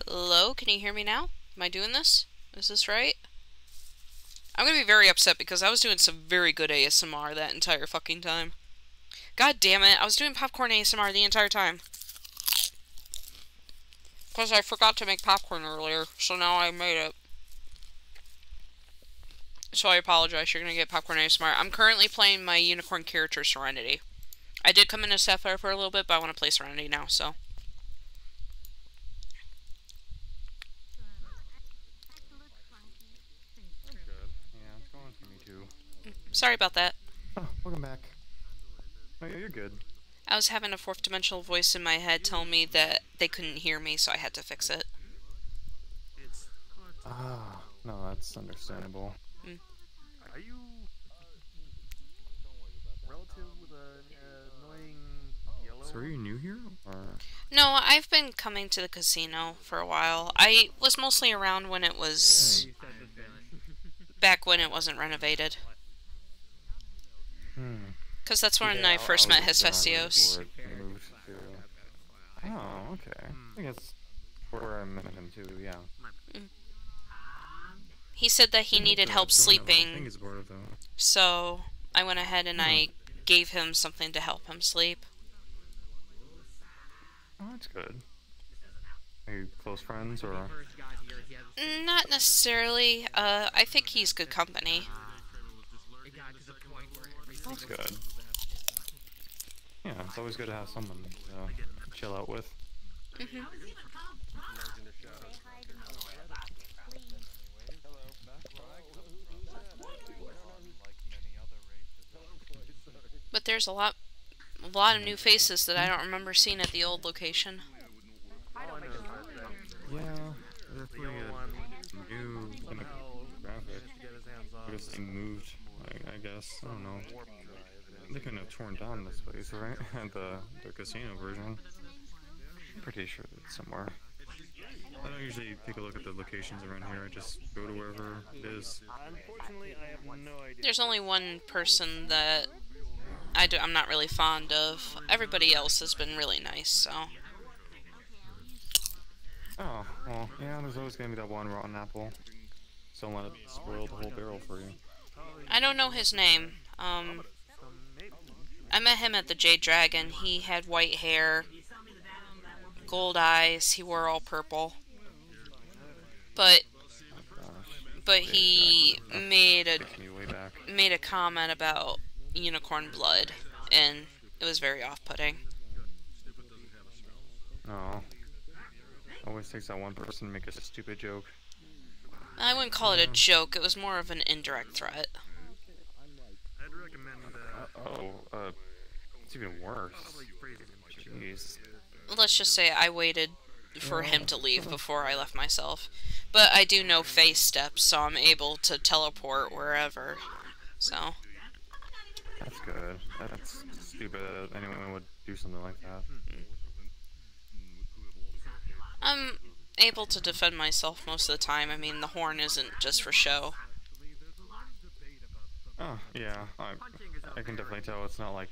Hello, can you hear me now? Am I doing this? Is this right? I'm gonna be very upset because I was doing some very good ASMR that entire fucking time. God damn it, I was doing popcorn ASMR the entire time. Because I forgot to make popcorn earlier, so now I made it. So I apologize, you're gonna get popcorn ASMR. I'm currently playing my unicorn character, Serenity. I did come into Sapphire for a little bit, but I want to play Serenity now, so. Sorry about that. Oh, welcome back. Oh, yeah, you're good. I was having a fourth dimensional voice in my head telling me that they couldn't hear me, so I had to fix it. Ah, no, that's understandable. Mm. Are you relative with an annoying yellow? So are you new here, or? No, I've been coming to the casino for a while. I was mostly around when it was... back when it wasn't renovated. Because that's when I first met Hephaestus. Oh, okay. I guess where I met him too, yeah. He said that he needed help sleeping, so I went ahead and I gave him something to help him sleep. Oh, that's good. Are you close friends, or? Not necessarily. I think he's good company. That's good. Yeah, it's always good to have someone to chill out with. But there's a lot of new faces that I don't remember seeing at the old location. Yeah, definitely a new graphic. I guess they moved, I guess. I don't know. They couldn't have torn down this place, right? the casino version. I'm pretty sure it's somewhere. I don't usually take a look at the locations around here. I just go to wherever it is. Unfortunately, I have no idea. There's only one person that I'm not really fond of. Everybody else has been really nice, so... Oh, well, yeah, there's always gonna be that one rotten apple. So don't let it spoil the whole barrel for you. I don't know his name. I met him at the Jade Dragon. He had white hair, gold eyes, he wore all purple. But he made a comment about unicorn blood, and it was very off-putting. Oh. Always takes that one person to make a stupid joke. I wouldn't call it a joke, it was more of an indirect threat. I'd recommend it's even worse. Jeez. Let's just say I waited for him to leave before I left myself. But I do know face steps, so I'm able to teleport wherever. So. That's good. That's stupid that anyone would do something like that. I'm able to defend myself most of the time. I mean, the horn isn't just for show. Oh, yeah. I can definitely tell it's not like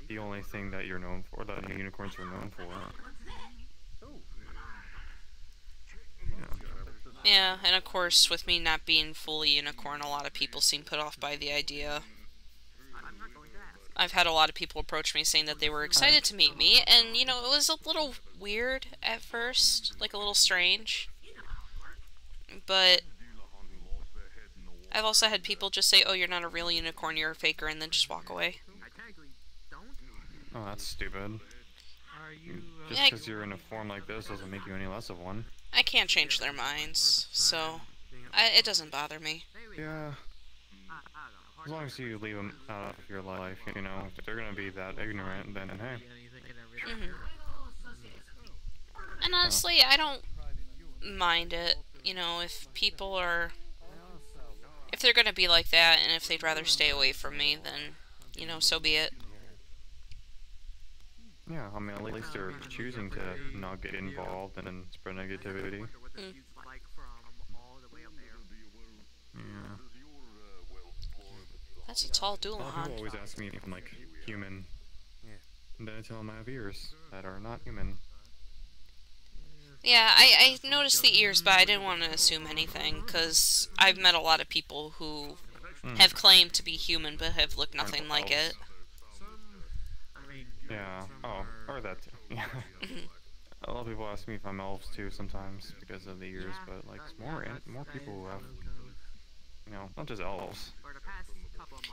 the only thing that you're known for, that unicorns are known for. Yeah, and of course, with me not being fully unicorn, a lot of people seem put off by the idea. I've had a lot of people approach me saying that they were excited to meet me, and, you know, it was a little weird at first, like a little strange. But I've also had people just say, oh, you're not a real unicorn, you're a faker, and then just walk away. Oh, that's stupid. Just because you're in a form like this doesn't make you any less of one. I can't change their minds, so it doesn't bother me. Yeah. As long as you leave them out of your life, you know, if they're gonna be that ignorant, then hey. And honestly, I don't mind it. You know, if people are... if they're gonna be like that, and if they'd rather stay away from me, then, you know, so be it. Yeah, I mean, at least they're choosing to not get involved and then spread negativity. Yeah. That's a tall People Doulahan. always ask me if I'm, like, human. And then I tell them I have ears that are not human. Yeah, I noticed the ears, but I didn't want to assume anything, because I've met a lot of people who have claimed to be human but have looked nothing like it. Yeah. Oh, or that too. Yeah. A lot of people ask me if I'm elves too sometimes because of the ears, but like more people who have, not just elves.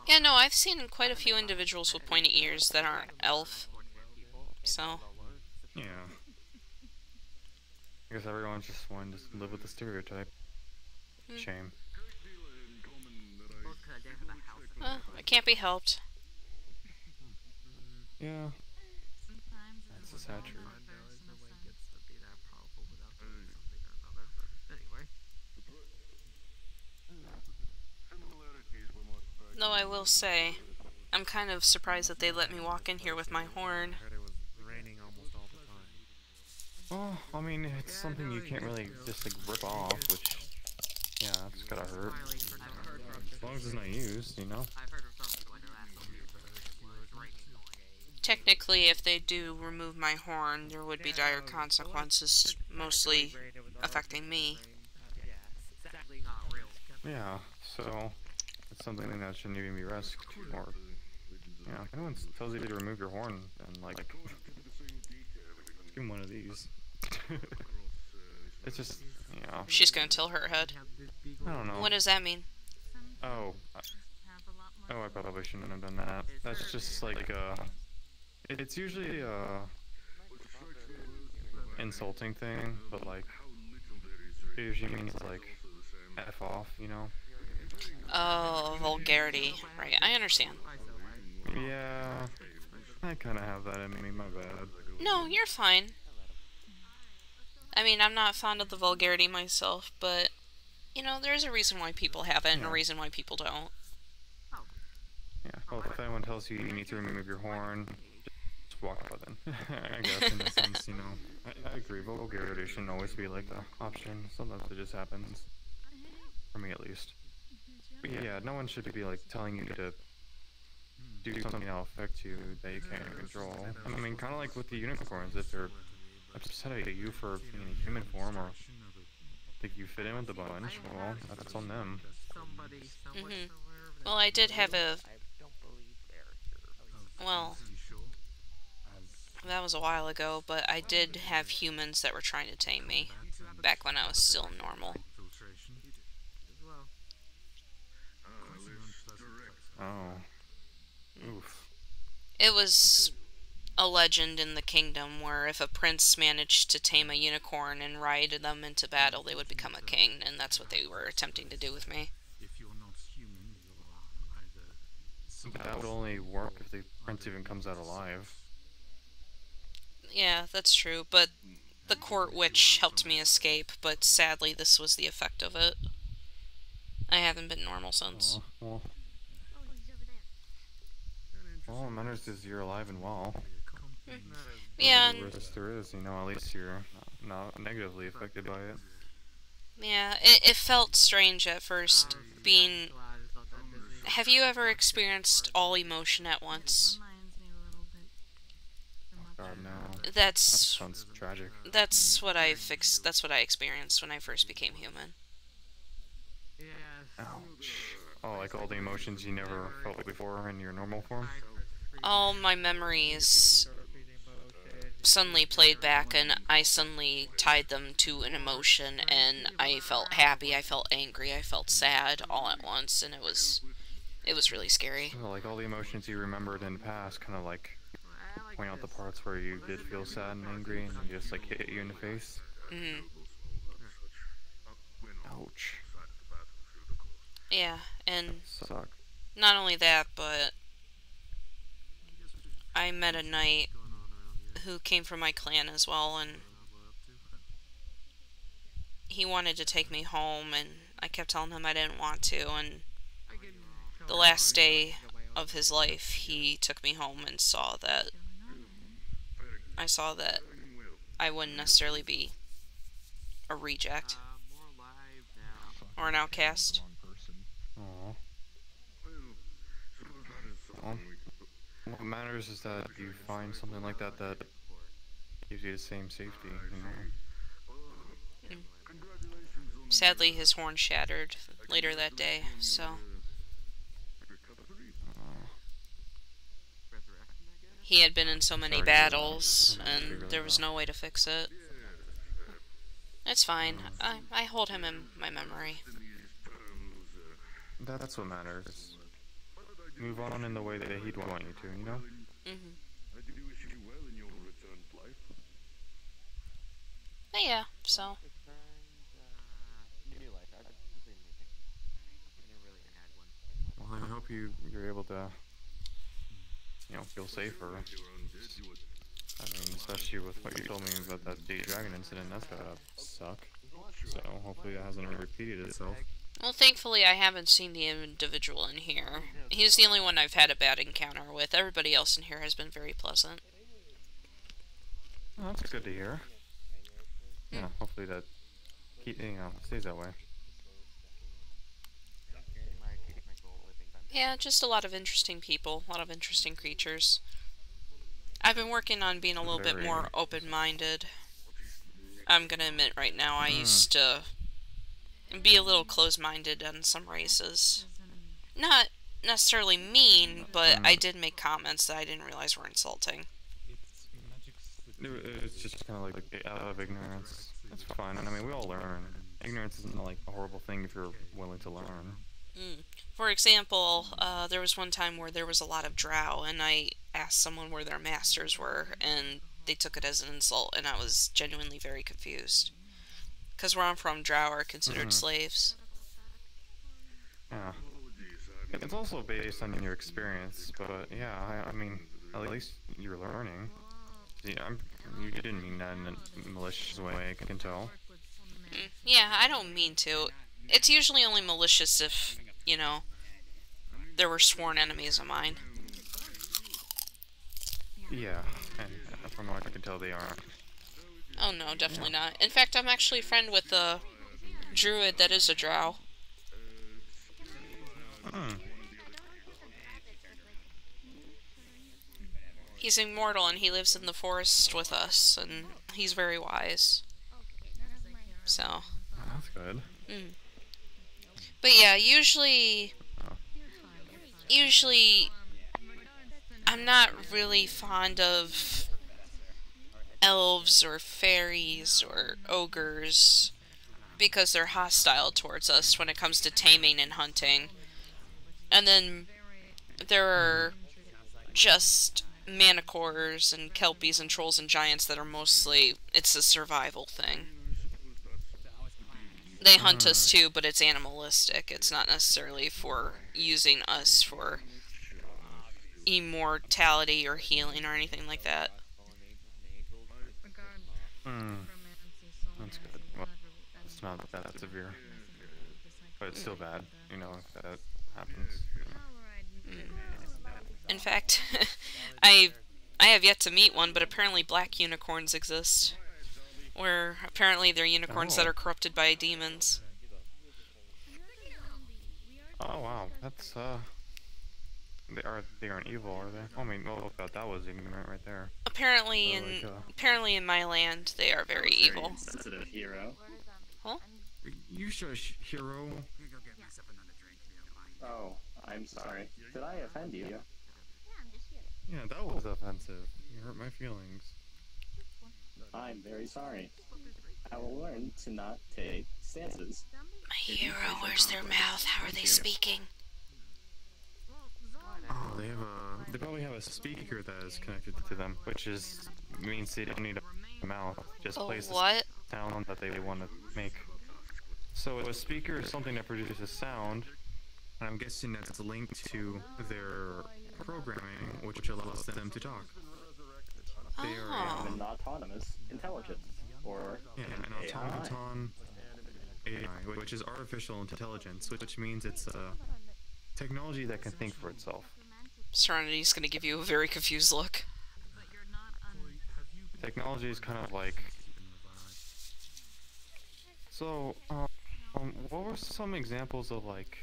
Yeah, no, I've seen quite a few individuals with pointy ears that aren't elf. So. Yeah. I guess everyone's just wanting to live with the stereotype. Shame. It can't be helped. Yeah. That's a sad truth. Though I will say, I'm kind of surprised that they let me walk in here with my horn. Well, I mean, it's something you can't really just like rip off, which, yeah, it's gotta hurt. As long as it's not used, Technically, if they do remove my horn, there would be dire consequences, mostly affecting me. Yeah, so it's something that shouldn't even be risked, or, if anyone tells you to remove your horn, then, like, give them one of these. It's just, She's gonna tilt her head. I don't know. What does that mean? Oh, I probably shouldn't have done that. That's just, like, it's usually a insulting thing, but, like, it usually means, like, F off, Oh, vulgarity. Right, I understand. Yeah, I kind of have that in me, my bad. No, you're fine. I mean, I'm not fond of the vulgarity myself, but, there's a reason why people have it and a reason why people don't. Yeah, well, if anyone tells you you need to remove your horn, just walk out then. I guess, in a sense, I agree, vulgarity shouldn't always be, like, the option. Sometimes it just happens. For me, at least. But yeah, no one should be, like, telling you to do something that'll affect you that you can't control. I mean, kind of like with the unicorns, if they're upset at you for being in human form or think you fit in with the bunch, well, that's on them. Well, I did have well, that was a while ago, but I did have humans that were trying to tame me, back when I was still normal. Oh. Oof. It was a legend in the kingdom where if a prince managed to tame a unicorn and ride them into battle, they would become a king, and that's what they were attempting to do with me. That would only work if the prince even comes out alive. Yeah, that's true, but the court witch helped me escape, but sadly this was the effect of it. I haven't been normal since. Well, what matters is you're alive and well. Yeah. The risk there is, at least you're not negatively affected by it. Yeah, it felt strange at first, being... Have you ever experienced all emotion at once? Oh god, no. That sounds tragic. That's what I experienced when I first became human. Ouch. Oh, like all the emotions you never felt before in your normal form? All my memories suddenly played back, and I suddenly tied them to an emotion, and I felt happy, I felt angry, I felt sad all at once, and it was really scary. So, like all the emotions you remembered in the past kind of like point out the parts where you did feel sad and angry and just like hit you in the face. Ouch. Yeah, and Suck. not only that, but I met a knight who came from my clan as well, and he wanted to take me home, and I kept telling him I didn't want to, and the last day of his life, he took me home and saw that I wouldn't necessarily be a reject or an outcast. Aww. Well, what matters is that you find something like that that gives you the same safety, sadly his horn shattered later that day, so he had been in so many battles, and there was no way to fix it. It's fine. I hold him in my memory. That's what matters. Move on in the way that he'd want you to, you know? Mm-hmm. But yeah, so. Well, I hope you're able to, you know, feel safer. I mean, especially with what you told me about that Day Dragon incident, that's gotta suck. So hopefully that hasn't repeated itself. Well, thankfully I haven't seen the individual in here. He's the only one I've had a bad encounter with. Everybody else in here has been very pleasant. Oh, that's good to hear. Yeah, hopefully that stays that way. Yeah, just a lot of interesting people, a lot of interesting creatures. I've been working on being a little bit more open-minded. I'm gonna admit right now, I used to be a little closed-minded on some races. Not necessarily mean, but I did make comments that I didn't realize were insulting. It's just kind of like out of ignorance. That's fine. I mean, we all learn. Ignorance isn't like a horrible thing if you're willing to learn. For example, there was one time where there was a lot of drow, and I asked someone where their masters were, and they took it as an insult, and I was genuinely very confused. Because where I'm from, drow are considered slaves. Yeah. It's also based on your experience, but yeah, I mean, at least you're learning. See, you didn't mean that in a malicious way, I can tell. Yeah, I don't mean to. It's usually only malicious if, you know, there were sworn enemies of mine. Yeah, and from what I can tell, they aren't. Oh no, definitely not. In fact, I'm actually a friend with the druid that is a drow. He's immortal and he lives in the forest with us, and he's very wise. So. Oh, that's good. But yeah, usually I'm not really fond of elves or fairies or ogres because they're hostile towards us when it comes to taming and hunting. And then there are just manticores and kelpies and trolls and giants that are mostly, it's a survival thing. They hunt us too, but it's animalistic. It's not necessarily for using us for immortality or healing or anything like that. That's good. Well, it's not that severe. But it's still bad, you know, if that happens. In fact, I have yet to meet one, but apparently black unicorns exist. Where apparently they're unicorns that are corrupted by demons. Oh wow, that's they aren't evil, are they? I mean, well, that was ignorant right there. Apparently So, in my land they are very evil. Sensitive hero. Huh? You shush, hero. Oh, I'm sorry. Did I offend you? Yeah, that was offensive. You hurt my feelings. I'm very sorry. I will learn to not take stances. My hero, where's their mouth? How are they speaking? Oh, they probably have a speaker that is connected to them, which means they don't need a mouth. Just place the sound that they want to make. So a speaker is something that produces sound, and I'm guessing that's linked to their programming, which allows them to talk. They are an autonomous intelligence, or an automaton AI, which is artificial intelligence, which means it's a technology that can think for itself. Serenity's gonna give you a very confused look. Technology is kind of like... So, what were some examples of, like,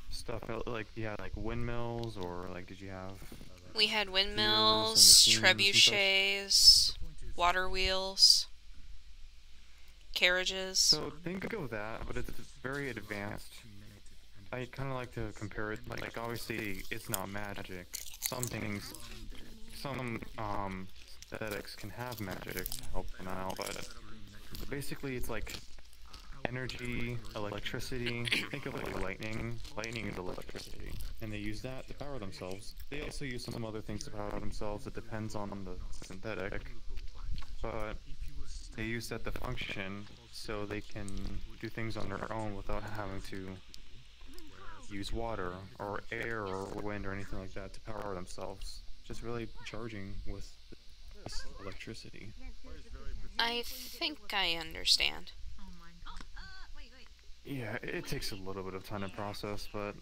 stuff, like, you had, like, windmills, or, like, did you have... We had windmills, trebuchets, water wheels. carriages. So think of that, but it's very advanced. I kind of like to compare it, like obviously it's not magic. Some things, some aesthetics can have magic to help them out, but basically it's like energy, electricity. Think of like lightning. Lightning is electricity, and they use that to power themselves. They also use some other things to power themselves. It depends on the synthetic, but they use that to function so they can do things on their own without having to use water or air or wind or anything like that to power themselves. Just really charging with this electricity. I think I understand. Yeah, it takes a little bit of time to process, but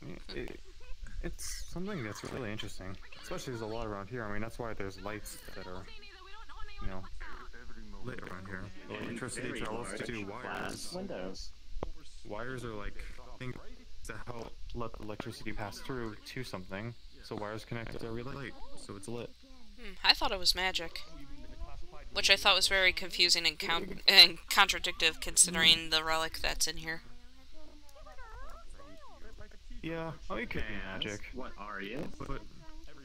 it's something that's really interesting. Especially there's a lot around here. I mean, that's why there's lights that are, you know, lit around here. Electricity travels to wires. Windows. Wires are like things that help let the electricity pass through to something. So wires connect to every light, so it's lit. I thought it was magic. Which I thought was very confusing and contradictive considering the relic that's in here. Yeah, oh, it could be magic. What are you? But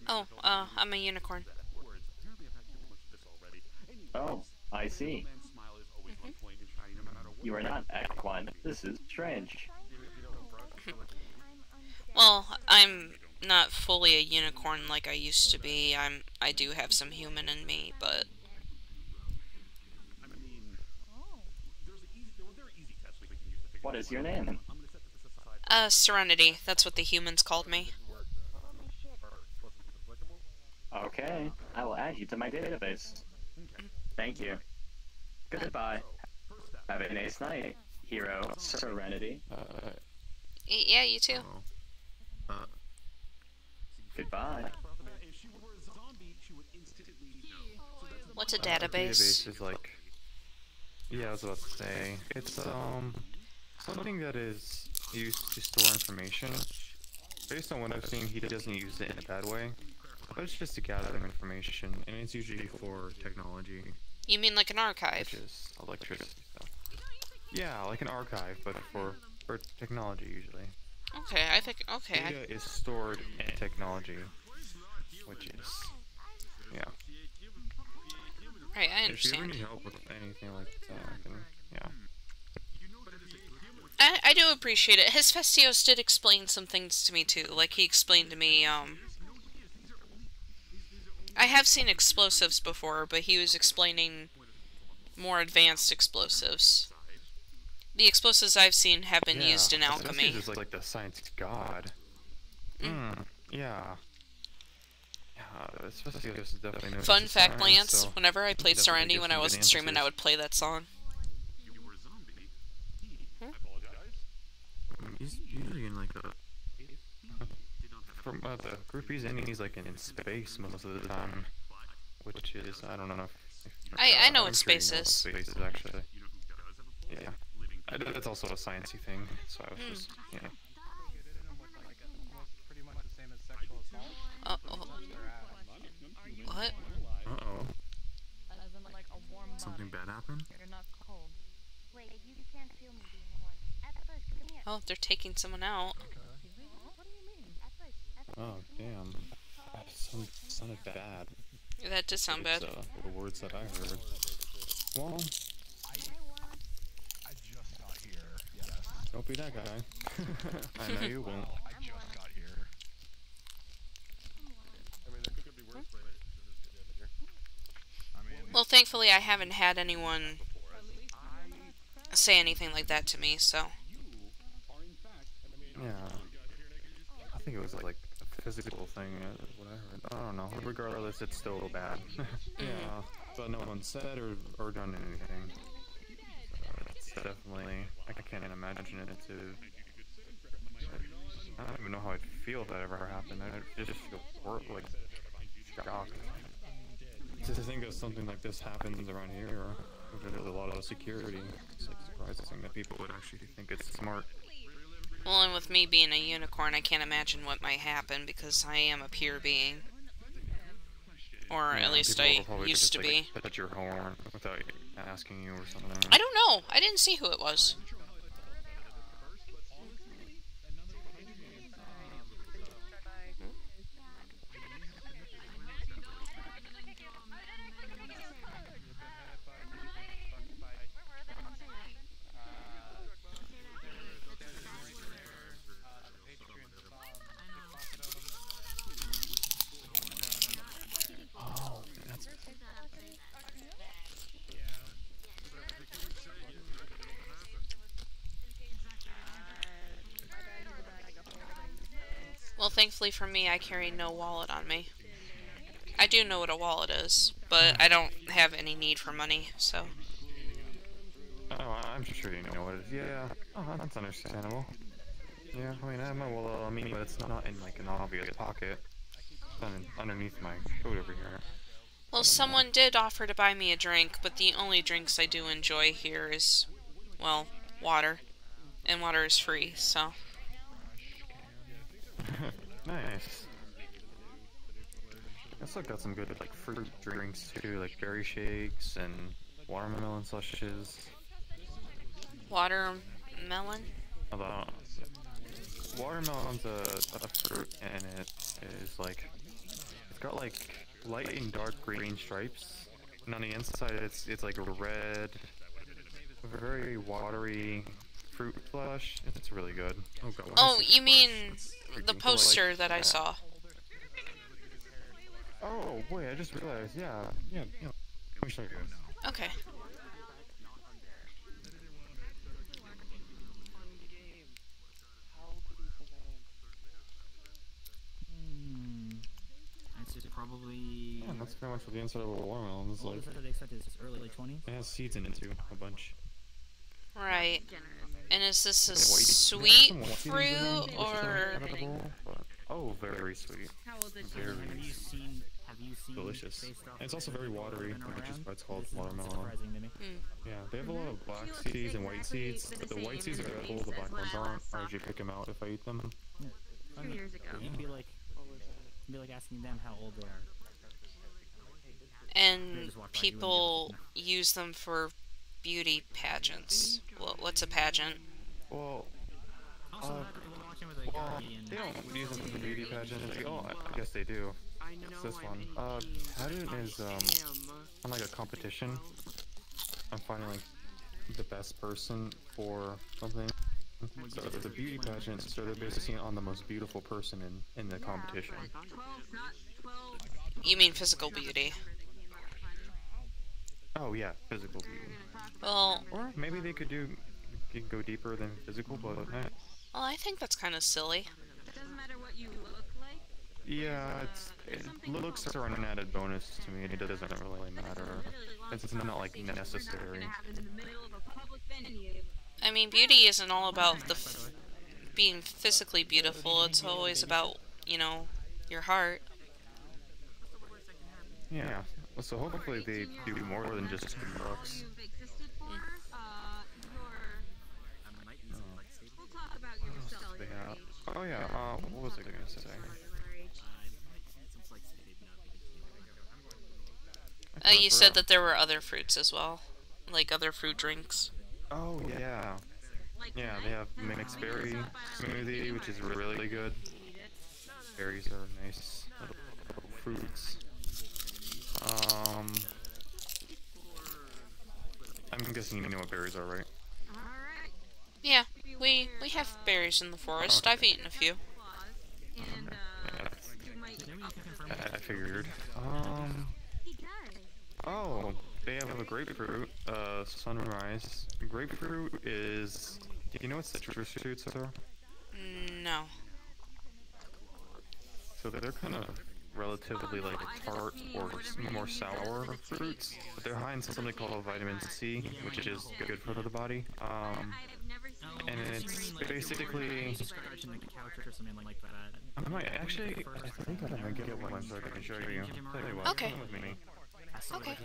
Oh, I'm a unicorn. Oh, I see. You are not equine. This is strange. Well, I'm not fully a unicorn like I used to be. I do have some human in me, but What is your name? Serenity. That's what the humans called me. Okay, I will add you to my database. Thank you. Goodbye. Have a nice night, hero Serenity. Yeah, you too. Goodbye. What's a database database? is like, yeah, I was about to say, it's something that is used to store information. Based on what I've seen, he doesn't use it in a bad way, but it's just to gather information, and it's usually for technology, You mean like an archive? which is electricity stuff. Yeah, like an archive, but for technology usually. Okay, I think, okay. Data is stored in technology, which is, yeah. Right, I If you ever understand. need help with anything like that, then, yeah. I do appreciate it. His Festios did explain some things to me too. Like he explained to me, I have seen explosives before, but he was explaining more advanced explosives. The explosives I've seen have been used in alchemy. Is like the science god. Yeah. Yeah, especially this is definitely no Fun fact, science, Lance, so whenever I played definitely Serenity gives when some I good wasn't streaming, I answers. would play that song. He's usually in like a... From the group he's in, he's like in space most of the time. Which is, I don't know if I know I'm what sure you space know what is. space is actually. Yeah. That's also a sciencey thing, so I was just, yeah. Uh-oh. What? Uh-oh. Something bad happened? Oh, they're taking someone out. Oh, damn. That sounded bad. That did sound bad. The words that I heard. Well, don't be that guy. I know you won't. Well, thankfully I haven't had anyone say anything like that to me, so. Yeah. I think it was like a physical thing, what I heard. I don't know. Regardless, it's still bad. Yeah. But no one said or done anything. So it's definitely, I can't imagine it to... I don't even know how I'd feel if that ever happened. I'd just feel like shocked. To think of something like this happens around here, or there's a lot of security, it's like surprising that people would actually think it's smart. Well, and with me being a unicorn, I can't imagine what might happen because I am a pure being. Or Yeah, at least people I will probably used just, to like, be. touch your horn without asking you or something. I don't know. I didn't see who it was. Oh, that's... Well, thankfully for me, I carry no wallet on me. I do know what a wallet is, but I don't have any need for money, so... Oh, I'm sure you know what it is. Yeah. Oh, that's understandable. Yeah, I mean, I have my wallet on me, but it's not in, like, an obvious pocket. It's underneath my coat over here. Well, someone did offer to buy me a drink, but the only drinks I do enjoy here is, well, water. And water is free, so... Nice. I also got some good, like, fruit drinks, too, like berry shakes and watermelon slushes. Watermelon? Although, watermelon's a fruit, and it is, like, it's got, like, light and dark green stripes, and on the inside it's like a red, very watery fruit flesh. It's really good. Oh, God, Oh, you mean the poster that I saw? Oh, wait, I just realized, yeah. Let me show you. Okay. It's just probably... Yeah, that's pretty much what the inside of a watermelon is like. What they expect is early 20s? It has seeds in it too, a bunch. Right. And is this a There's sweet some white seeds in fruit, there, which are or... edible, but- oh, very sweet. Very Have you seen delicious. based off And it's also of very watery, been which is around? why it's called It's watermelon. surprising to me. Yeah, they have a lot of black seeds and white seeds, but the white seeds are edible, the black ones aren't. I usually pick them out if I eat them. 2 years ago. You'd be like asking them how old they are. And people use them for beauty pageants. Well, what's a pageant? Well, Also, well, they don't use them for the beauty pageant. Oh, I guess they do. It's this one. Pageant is, on like a competition. I'm finding like the best person for something. So it's a beauty pageant, so they're basically on the most beautiful person in the competition. You mean physical beauty? Oh yeah, physical beauty. Well, Or maybe they could go deeper than physical, but well, I think that's kind of silly. It doesn't matter what you look like. yeah, looks are an added bonus to me. It doesn't really matter. It's not like necessary. I mean, beauty isn't all about being physically beautiful. It's always about, you know, your heart. Yeah. So hopefully they do more than just good looks. You've existed for. We'll talk about your cellular age. Oh yeah. What was I gonna say? You said that there were other fruits as well, like other fruit drinks. Oh yeah. Yeah, they have mixed berry smoothie, which is really good. Berries are nice little fruits. I'm guessing you know what berries are, right? Yeah, we have berries in the forest. I've eaten a few. I figured. Oh, they have a grapefruit, sunrise. Grapefruit is... Do you know what citrus fruits are? No. So they're kind of relatively like tart or more sour fruits, but they're high in something called vitamin C, which is good for the body. And it's basically... I might actually... I think I might get one so I can show you. Tell you what, Okay. come with me. Okay.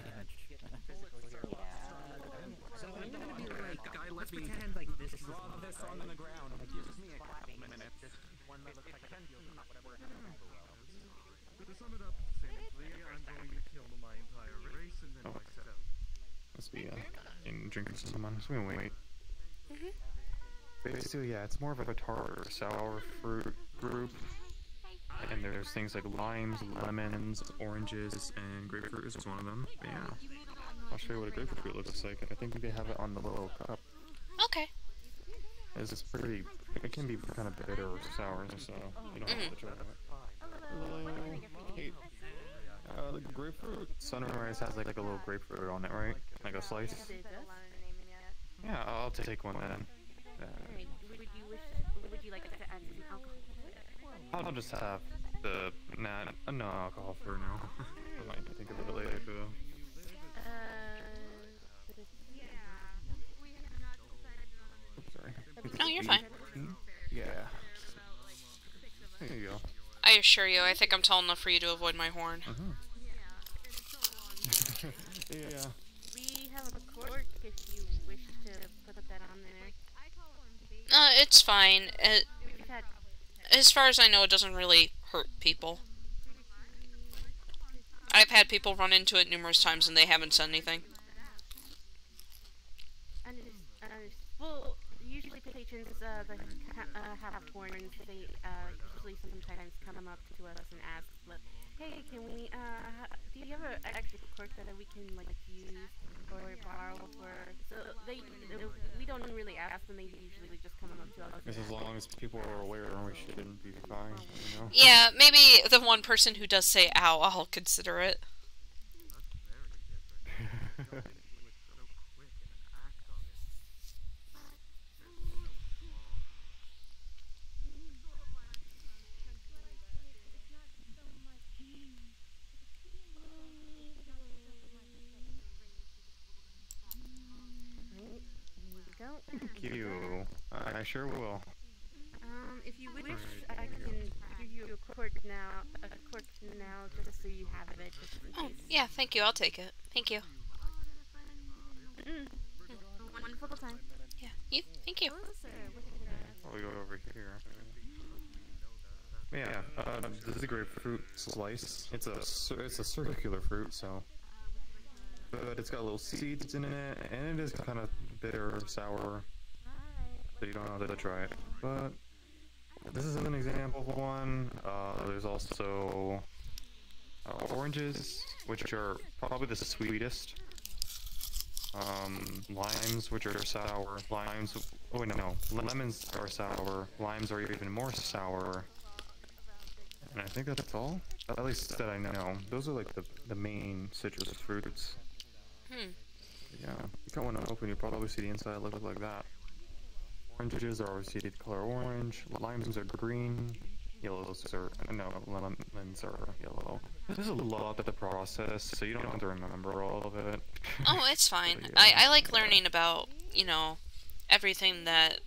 So I'm gonna be like, let's pretend like this is this on the ground. Like, gives me a couple minutes. Just one that looks like a whatever. To sum it up simply, I'm going to kill my entire race and then myself. Must be in drinking someone. So we can wait. Mhm. Basically, yeah, it's more of a tart or sour fruit group. And there's things like limes, lemons, oranges, and grapefruit is one of them. But yeah, I'll show you what a grapefruit looks like. I think they have it on the little cup. Okay. It's pretty. It can be kind of bitter or sour, so you don't have to try it. Hello. Hey. The grapefruit sunrise has like a little grapefruit on it, right? Like a slice. Yeah, I'll take one then. Would you like to add some alcohol to it? I'll just have the no alcohol for now. I might think of it later though. Oops, sorry. No, you're fine. Yeah. There you go. I assure you, I think I'm tall enough for you to avoid my horn. Yeah. We have a cork if you wish to put that on there. It's fine. We've had As far as I know, it doesn't really hurt people. I've had people run into it numerous times and they haven't said anything. well, usually patrons that have horns, they usually sometimes come up to us and ask, like, hey, can we, do you have an extra cork that we can, like, use or borrow for? So we don't really ask them, they usually just come up to us. Because as long as people are aware, we shouldn't be fine, you know? Yeah, maybe the one person who does say ow, I'll consider it. Thank you. I sure will. If you wish, I can give you a cork now, just so you have it, just in Oh, case. yeah, thank you. I'll take it. Thank you. Wonderful time. Yeah, thank you. I'll go over here. Yeah, this is a grapefruit slice. It's a circular fruit, so. But it's got little seeds in it, and it is kind of bitter, sour. So you don't have to try it. But this is an example of one. There's also oranges, which are probably the sweetest. Limes, which are sour. Limes. Oh wait, no. Lemons are sour. Limes are even more sour. And I think that's all. At least that I know. Those are like the main citrus fruits. Yeah, you cut one open, you probably see the inside look like that. Oranges are obviously the color orange, limes are green, lemons are yellow. There's a lot of the process, so you don't have to remember all of it. Oh, it's fine. So, yeah. I like learning about, you know, everything that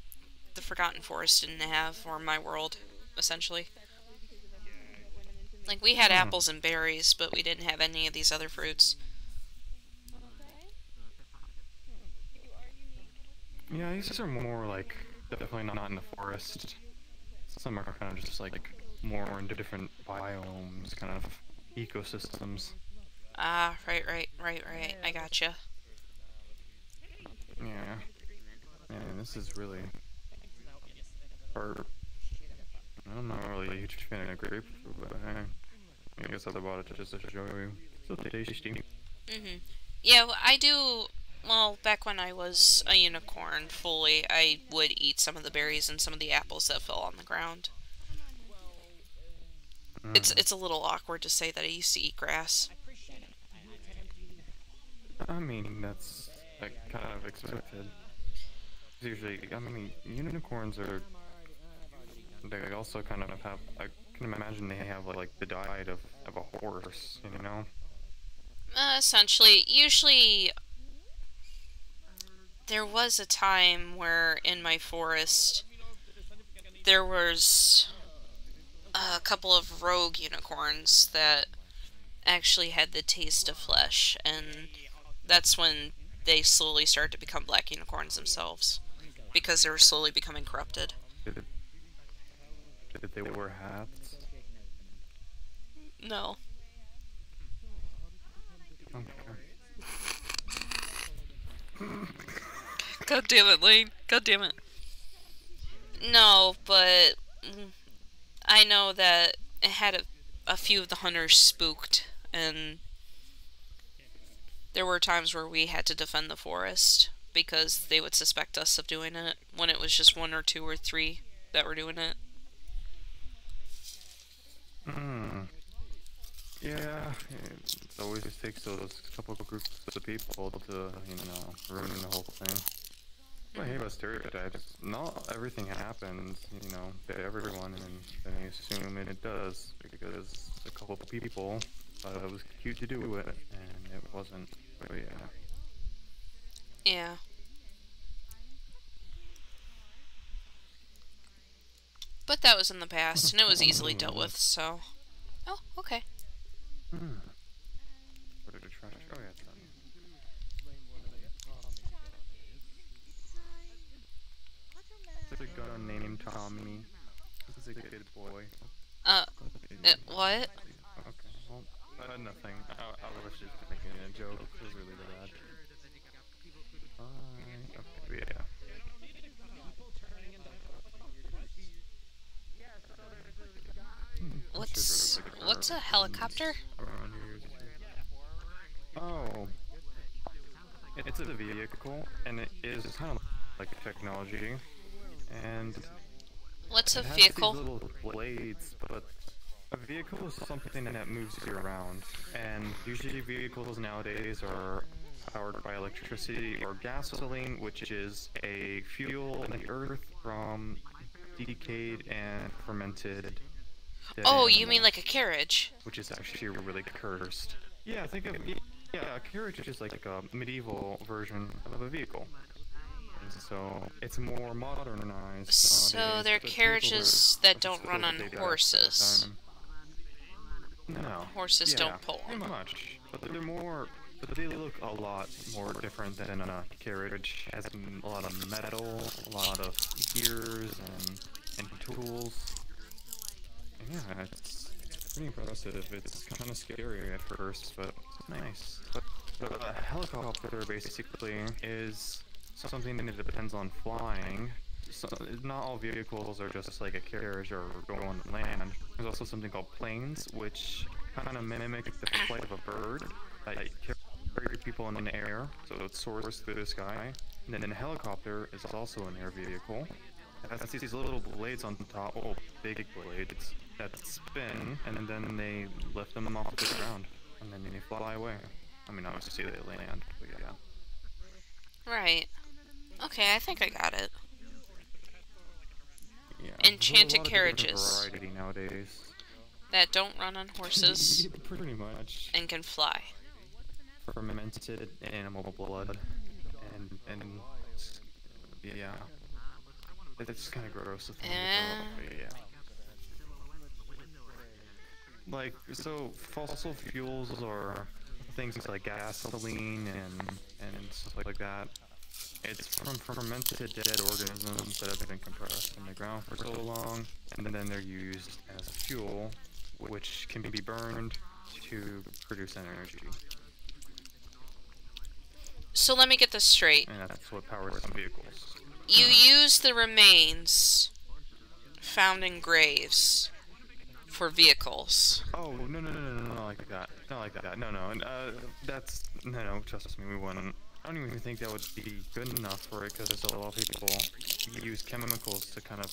the Forgotten Forest didn't have, or my world, essentially. Like, we had apples and berries, but we didn't have any of these other fruits. Yeah, these are more like, definitely not in the forest. Some are kind of just like, more into different biomes, kind of ecosystems. Ah, right. I gotcha. Yeah. And this is really hard. I'm not really a huge fan of grapefruit, but I guess I bought it just to show you. Still tasty. Yeah, well, I do. Well, back when I was a unicorn fully, I would eat some of the berries and some of the apples that fell on the ground. It's a little awkward to say that I used to eat grass. I mean, that's like kind of expected. Usually, I mean, unicorns are. They also kind of have. I can imagine they have like the diet of a horse, you know. Essentially, usually. There was a time where in my forest there was a couple of rogue unicorns that actually had the taste of flesh, and that's when they slowly started to become black unicorns themselves, because they were slowly becoming corrupted. Did they wear hats? No. Okay. God damn it, Lane. God damn it. No, but I know that it had a few of the hunters spooked, and there were times where we had to defend the forest because they would suspect us of doing it when it was just 1 or 2 or 3 that were doing it. Yeah, it always takes those couple of groups of people to, ruin the whole thing. I hate about stereotypes. Not everything happens, to everyone, and then they assume it does, because a couple of people thought it was cute to do it, and it wasn't. But yeah. Yeah. But that was in the past, and it was easily dealt with, so... Oh, okay. What did it trash? Oh yeah, it's done. It's a gun named Tommy. This is a good boy. What? Okay, well, nothing. I was just making a joke. It was really bad. Okay, yeah. What's a helicopter? Oh. It's a vehicle, and it is kind of like technology. And What's a it has vehicle? these little blades, but a vehicle is something that moves you around. And usually vehicles nowadays are powered by electricity or gasoline, which is a fuel in the earth from decayed and fermented dead Oh, you animals, mean like a carriage? which is actually really cursed. Yeah, think of a carriage is like a medieval version of a vehicle. And so it's more modernized. So nowadays, they're but carriages people are that don't still run on they die horses. all the time. No. Horses Yeah, don't pull pretty them. much. But they're more. But they look a lot more different than a carriage. Has a lot of metal, a lot of gears and tools. And yeah, it's pretty impressive. It's kind of scary at first, but it's nice. But a helicopter basically is something that depends on flying. So not all vehicles are just like a carriage or go on land. There's also something called planes, which kind of mimic the flight of a bird that carry people in the air, so it soars through the sky. And then a helicopter is also an air vehicle. It has these little blades on top, big blades that spin, and then they lift them off the ground, and then they fly away. I mean, obviously they land, but yeah. Right. Okay, I think I got it. Yeah, Enchanted there's a lot of different carriages variety nowadays. that don't run on horses Pretty much. and can fly. Fermented animal blood, and yeah. It's kind of gross to think about, but yeah. Like, so fossil fuels are things like gasoline and stuff like that. It's from fermented dead organisms that have been compressed in the ground for so long, and then they're used as fuel, which can be burned to produce energy. So let me get this straight. And that's what powers some vehicles. You use the remains found in graves for vehicles. Oh, no, not like that. Not like that. No, trust me, we wouldn't. I don't even think that would be good enough for it, because a lot of people use chemicals to kind of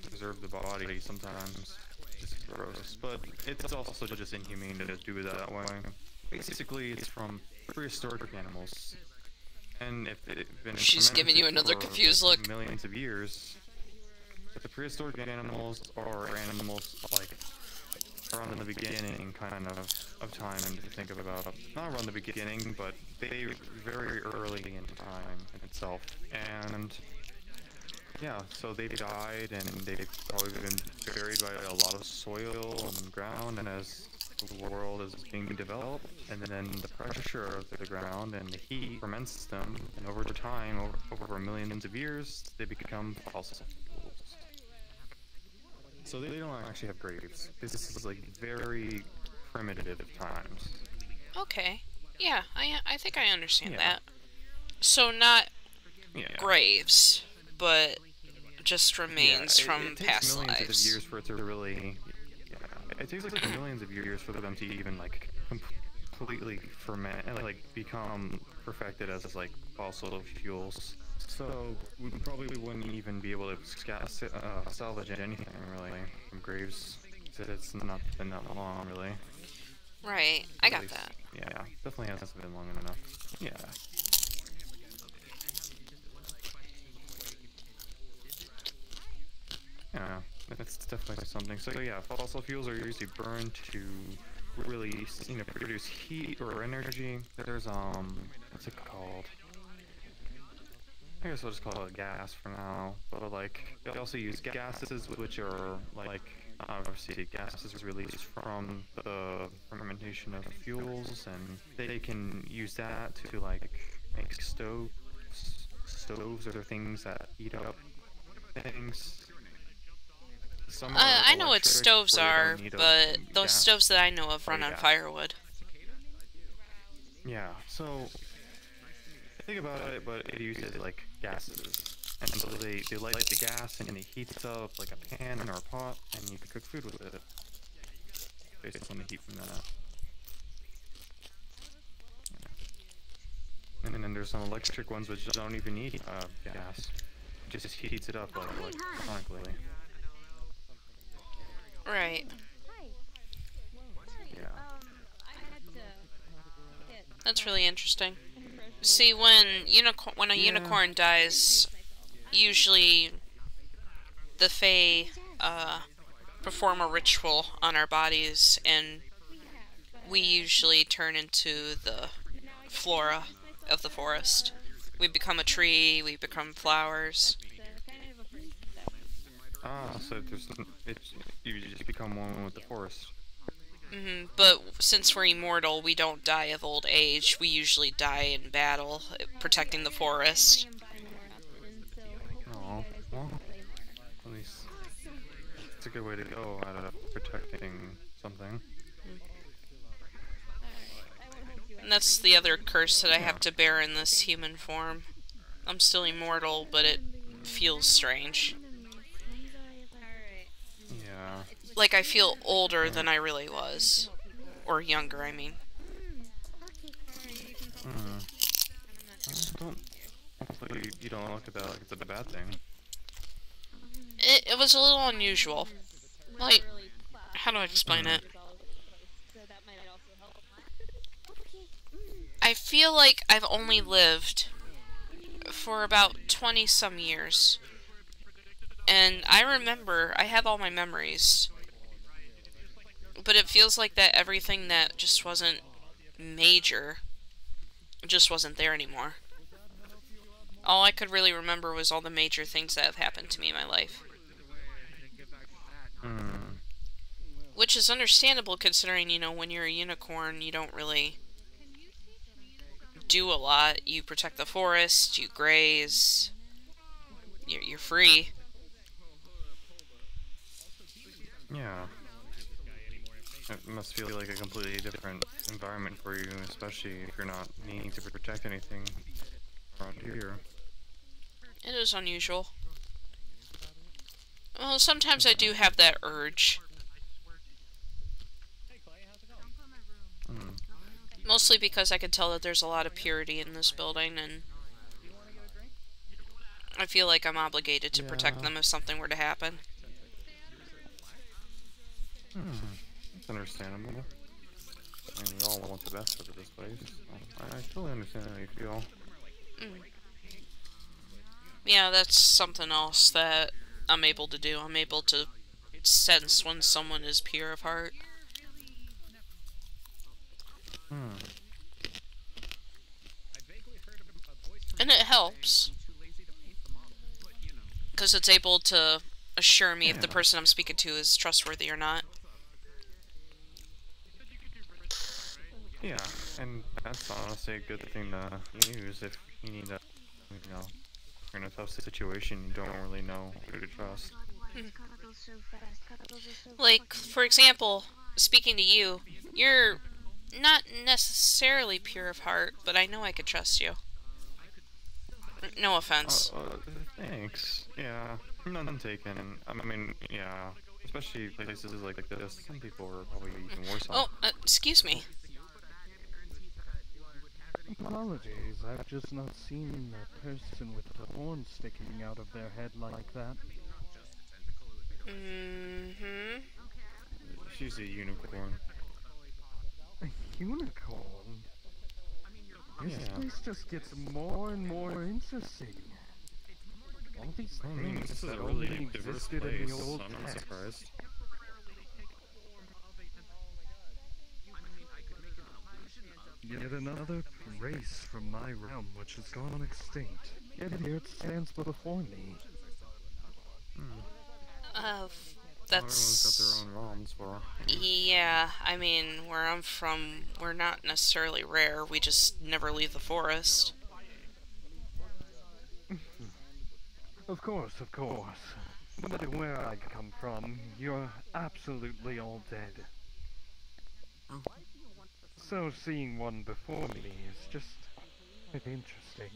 preserve the body sometimes. It's gross. But it's also just inhumane to just do it that way. Basically, it's from prehistoric animals. And if it's been She's giving you another confused look. Millions of years. But the prehistoric animals are animals like around in the beginning kind of time to think about. Not around the beginning, but they very early in time in itself. And yeah, so they died, and they've probably been buried by a lot of soil and ground, and as the world is being developed, and then the pressure of the ground and the heat ferments them, and over time, over millions of years, they become fossil fuels. So they don't actually have graves. This is like very primitive times. Okay. Yeah, I think I understand that. So not Yeah. graves, but just remains Yeah, from it takes past millions lives. of years for it to really. Yeah, it takes like millions of years for them to even like completely ferment and like become perfected as like fossil fuels. So we probably wouldn't even be able to salvage anything really from graves. It's not been that long really. Right, I got least, that. Yeah, definitely hasn't been long enough. Yeah. Yeah, that's definitely something. So yeah, fossil fuels are usually burned to really, produce heat or energy. There's what's it called? I guess we'll just call it gas for now. But like, they also use gases, which are like obviously gases released from the fermentation of fuels, and they can use that to like make stoves. Stoves are things that heat up things. I know what stoves are, but those stoves that I know of run on firewood. Yeah, so think about it, but it uses like gases, and so they light the gas and it heats up like a pan or a pot, and you can cook food with it based on the heat from that. Yeah. And then there's some electric ones which don't even need gas; it just heats it up like electronically. Right. Yeah. That's really interesting. See, when a unicorn dies, usually the Fae perform a ritual on our bodies, and we usually turn into the flora of the forest. We become a tree, we become flowers. Ah, so you just become one with the forest. But since we're immortal, we don't die of old age. We usually die in battle, protecting the forest. Oh, well, at least it's a good way to go out of protecting something. And that's the other curse that I have to bear in this human form. I'm still immortal, but it feels strange. Yeah. Like I feel older than I really was. Or younger, I mean. Hopefully you don't look at that like it's a bad thing. It was a little unusual. Like, how do I explain it? I feel like I've only lived for about 20-some years. And I remember, I have all my memories. But it feels like that everything that just wasn't major just wasn't there anymore. All I could really remember was all the major things that have happened to me in my life. Which is understandable considering, when you're a unicorn, you don't really do a lot. You protect the forest, you graze, you're free. Yeah. It must feel like a completely different environment for you, especially if you're not needing to protect anything around here. It is unusual. Well, sometimes I do have that urge. Mostly because I can tell that there's a lot of purity in this building, and I feel like I'm obligated to protect them if something were to happen. It's understandable. I mean, we all want the best for this place. I totally understand how you feel. Yeah, that's something else that I'm able to do. I'm able to sense when someone is pure of heart. And it helps. Because it's able to assure me if the person I'm speaking to is trustworthy or not. Yeah, and that's honestly a good thing to use if you need to, you're in a tough situation, you don't really know who to trust. Like, for example, speaking to you, you're not necessarily pure of heart, but I know I could trust you. No offense. Thanks. Yeah, none taken. I mean, yeah, especially places like this. Some people are probably even worse Oh, off. excuse me. Apologies, I've just not seen a person with a horn sticking out of their head like that. Mm-hmm. She's a unicorn. A unicorn? This Yeah. place just gets more and more interesting. All these I mean, things this is that a only really diverse existed in place, the old so I'm not text. surprised. Yet another race from my realm which has gone extinct. Yet here it stands before me. That's... Everyone's got their own realms for. Yeah, I mean, where I'm from, we're not necessarily rare, we just never leave the forest. Of course, of course. But where I come from, you're absolutely all dead. So seeing one before me is just quite interesting.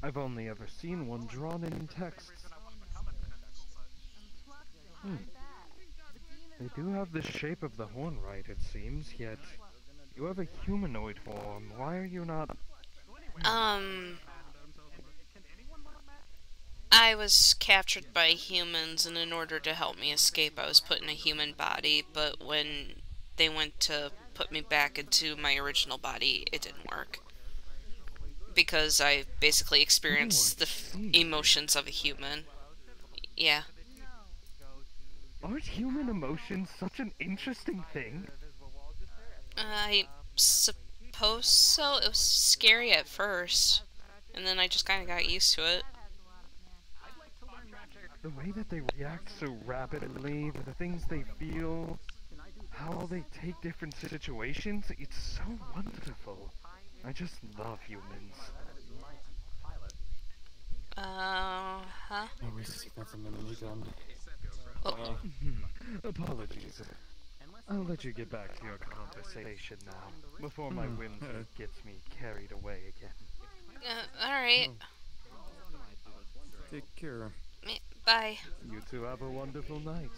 I've only ever seen one drawn in texts. They do have the shape of the horn right, it seems, yet you have a humanoid form. Why are you not... I was captured by humans, and in order to help me escape, I was put in a human body, but when they went to put me back into my original body, it didn't work. Because I basically experienced the emotions of a human. Yeah. Aren't human emotions such an interesting thing? I suppose so. It was scary at first, and then I just kind of got used to it. The way that they react so rapidly, the things they feel, how they take different situations, it's so wonderful. I just love humans. Huh? Oh, we see that's a minute gun. Apologies. I'll let you get back to your conversation now, before my whimsy gets me carried away again. Alright. Take care. Bye. You two have a wonderful night.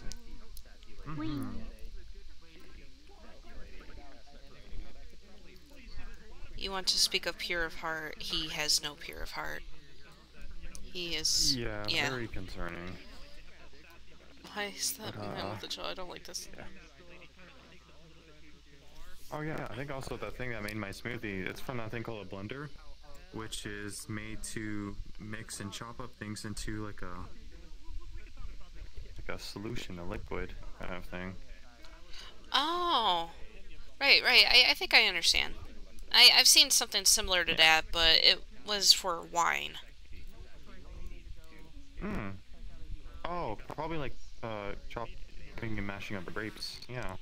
You want to speak of pure of heart? He has no pure of heart. He is... Yeah, very concerning. Why is that man with the jaw? I don't like this. Yeah. Oh yeah, I think also the thing that made my smoothie, it's from that thing called a blender, which is made to mix and chop up things into like a solution, a liquid kind of thing. Oh, right. I think I understand. I've seen something similar to that, but it was for wine. Oh, probably like chopping and mashing up grapes. Yeah.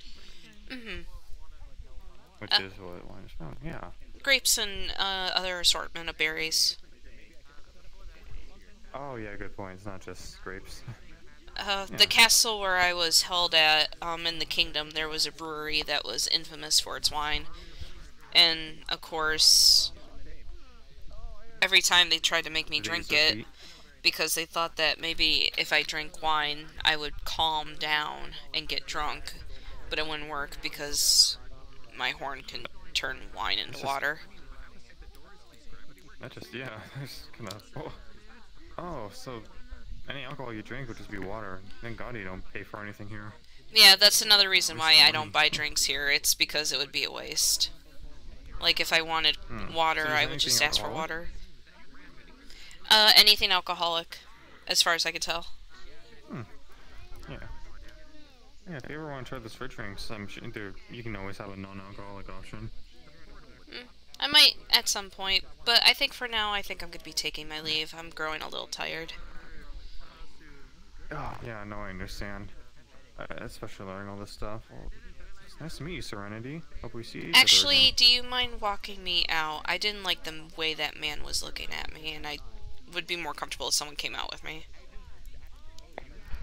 Which is what wine is from. Yeah. Grapes and other assortment of berries. Oh yeah, good point. It's not just grapes. The castle where I was held at, in the kingdom, there was a brewery that was infamous for its wine. And, of course, every time they tried to make me drink it, because they thought that maybe if I drank wine, I would calm down and get drunk. But it wouldn't work because my horn can turn wine into water. That just, yeah, it's kind of... Oh, so any alcohol you drink would just be water. Thank God you don't pay for anything here. Yeah, that's another reason why I don't buy drinks here. It's because it would be a waste. Like, if I wanted water, So I would just ask for water. Anything alcoholic, as far as I could tell. Yeah. Yeah, if you ever want to try the fridge drinks, I'm sure you can always have a non-alcoholic option. I might at some point, but I think for now, I think I'm going to be taking my leave. I'm growing a little tired. Oh, yeah, no, I understand. Especially learning all this stuff. Well, it's nice to meet you, Serenity. Hope we see each other Actually, again. do you mind walking me out? I didn't like the way that man was looking at me, and I would be more comfortable if someone came out with me.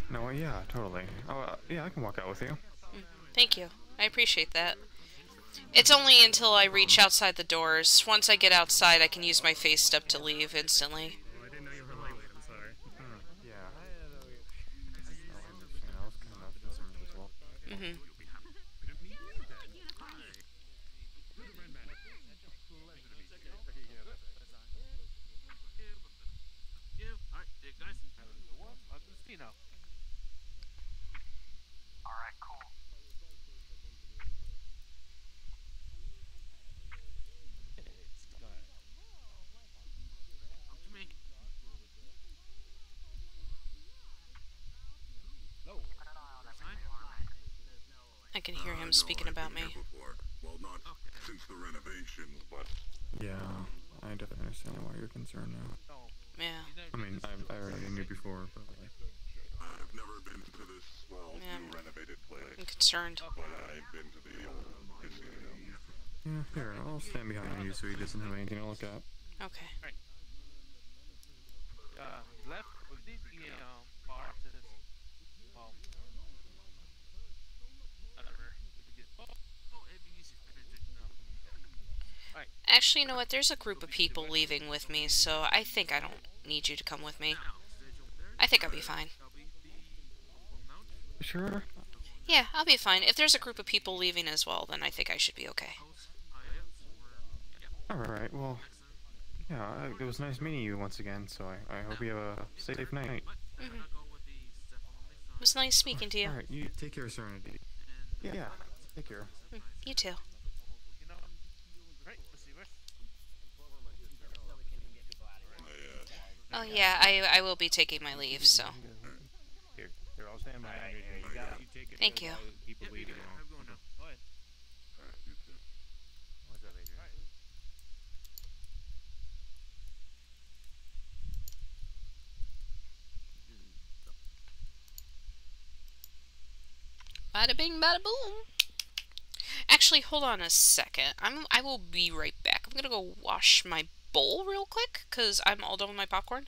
No, yeah, totally. Oh, yeah, I can walk out with you. Thank you. I appreciate that. It's only until I reach outside the doors. Once I get outside, I can use my face step to leave instantly. you know. Alright, cool. It's gonna... Come to me. No. I can hear him speaking about me. Well, not since the renovations, but... Yeah, I definitely understand why you're concerned now. Yeah. I mean, I already knew before, but like... I've never been to this, well, Yeah. new renovated place. I'm concerned. But I've been to the old casino. Yeah, here, I'll stand behind you so he doesn't have anything to look at. Okay. Left with the bar to this. Well, whatever. It'd be easy for me to know. Alright. Actually, you know what? There's a group of people leaving with me, so I think I don't need you to come with me. I think I'll be fine. Sure? Yeah, I'll be fine. If there's a group of people leaving as well, then I think I should be okay. Alright, well... Yeah, it was nice meeting you once again, so I hope you have a safe night. Mm-hmm. It was nice speaking to you. Alright, you take care, Serenity. Yeah, take care. You too. Oh yeah, I will be taking my leave, so. Here, I'll stand behind you. Thank you. Keep the lead. What's up, Adrian? Bada bing, bada boom. Actually, hold on a second. I will be right back. I'm gonna go wash my bowl real quick, because I'm all done with my popcorn.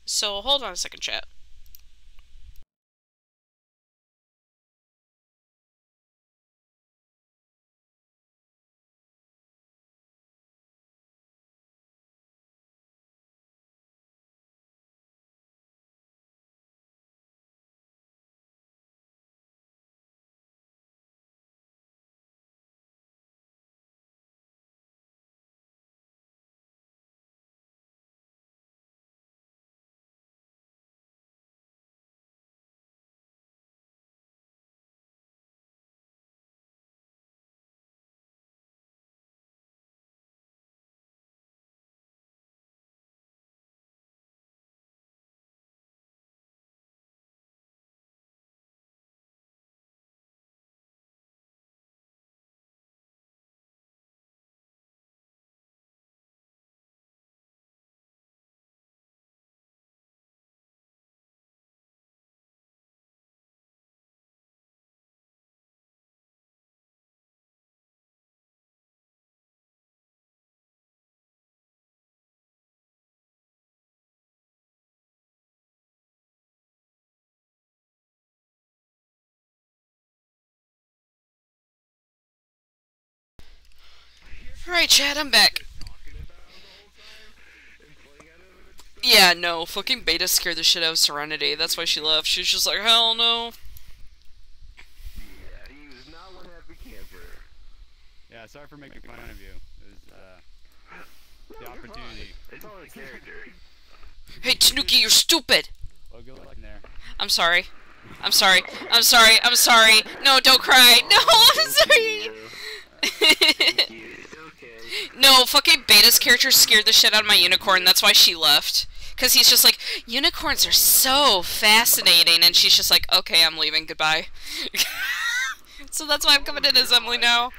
So, hold on a second, chat. Alright, chat, I'm back. Yeah, no, fucking Beta scared the shit out of Serenity. That's why she left. She was just like, hell no. Yeah, he was not one happy camper. Yeah, sorry for making fun of you. It was, the opportunity. It's all a character. Hey, Tanuki, you're stupid! Well, good luck in there. I'm sorry. I'm sorry. I'm sorry. I'm sorry. No, don't cry. No, I'm sorry. No, fucking Beta's character scared the shit out of my unicorn. That's why she left. Because he's just like, unicorns are so fascinating. And she's just like, okay, I'm leaving. Goodbye. So that's why I'm coming in as Emily now.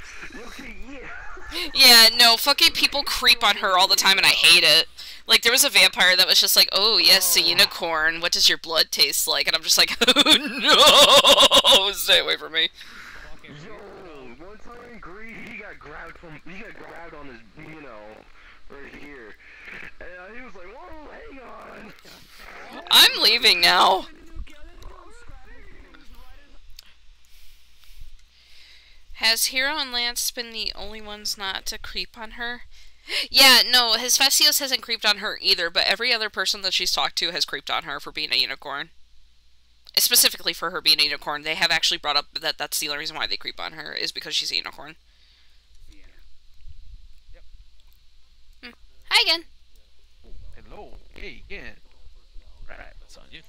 Yeah, no, fucking people creep on her all the time and I hate it. Like, there was a vampire that was just like, oh, yes, a unicorn. What does your blood taste like? And I'm just like, oh, no! Stay away from me. Yo, one time in Greece, he got grabbed on his, right here. And he was like, whoa, hang on. I'm leaving now. Has Hero and Lance been the only ones not to creep on her? Yeah, no, his Hephaestus hasn't creeped on her either, but every other person that she's talked to has creeped on her for being a unicorn. Specifically for her being a unicorn. They have actually brought up that that's the only reason why they creep on her, is because she's a unicorn. Hi again. Hello. Hey again. Right, what's on you?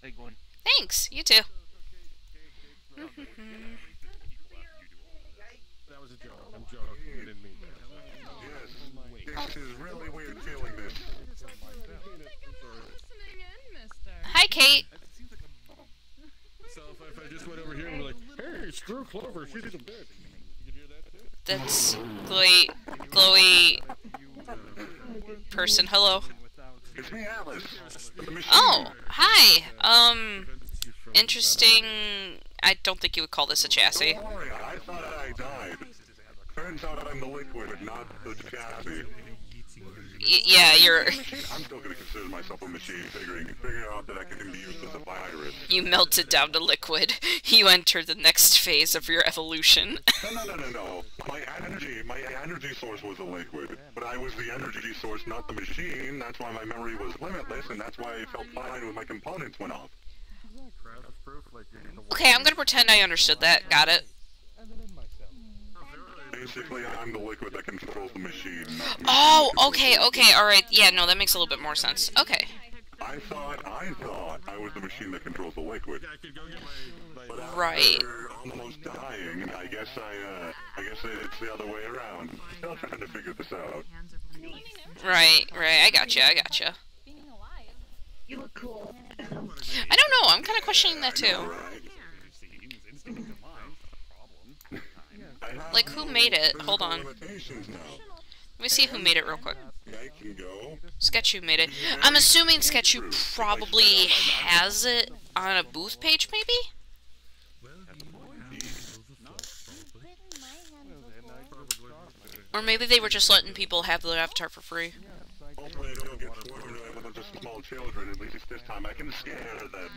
big one. Thanks. You too. That was a joke. I'm joking. I didn't mean that. Yes. This is really weird feeling this. Hi, Kate. So if I just went over here and be like, hey, screw Clover, she's a bitch. You could hear that too? That's glowy person. Hello. It's me, Alice. Oh, hi. Interesting. I don't think you would call this a chassis. Don't worry, I thought I died. Turns out I'm the liquid, not the chassis. Yeah, you're... I'm still gonna consider myself a machine, figuring out that I can be used as a virus. You melted down to liquid. You entered the next phase of your evolution. No. My energy source was a liquid, but I was the energy source, not the machine. That's why my memory was limitless, and that's why I felt fine when my components went off. Okay, I'm gonna pretend I understood that. Got it. Basically, I'm the liquid that controls the machine. Oh, okay, alright. Yeah, no, that makes a little bit more sense. Okay. I thought I was the machine that controls the liquid. But right. After almost dying, I guess it's the other way around. Still trying to figure this out. Right. I gotcha. You look cool. I don't know, I'm kind of questioning that too. Like, who made it? Hold on. Let me see who made it real quick. Sketchu made it. I'm assuming Sketchu probably has it on a booth page, maybe? Or maybe they were just letting people have the avatar for free. Hopefully I don't get swarmed by a bunch of small children. At least this time I can scare them.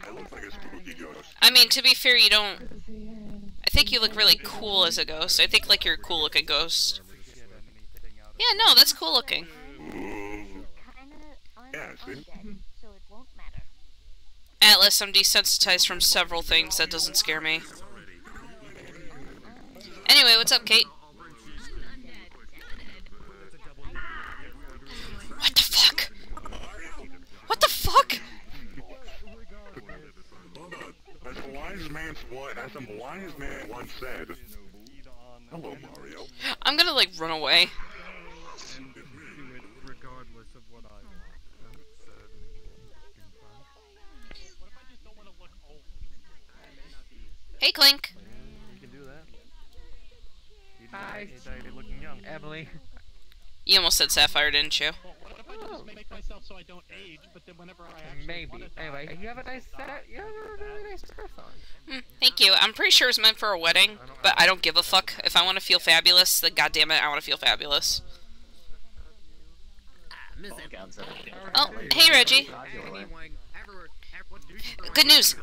I look like a spooky ghost. I mean, to be fair, you don't... I think you look really cool as a ghost. I think, like, you're a cool-looking ghost. Yeah, no, that's cool-looking. Yeah, see? Atlas, I'm desensitized from several things. That doesn't scare me. Anyway, what's up, Kate? What the fuck? What the fuck? As a wise man once said, hello, Mario. I'm gonna, like, run away. Hey, Clink. You can do that. Hi. You're looking young. Emily. You almost said Sapphire, didn't you? Make myself so I don't age, but then whenever I actually Maybe. Anyway, you have a nice set. You have a really nice dress on. Thank you. I'm pretty sure it's meant for a wedding, but I don't give a fuck. If I want to feel fabulous, then goddammit, I want to feel fabulous. Oh, hey, Reggie. Good news.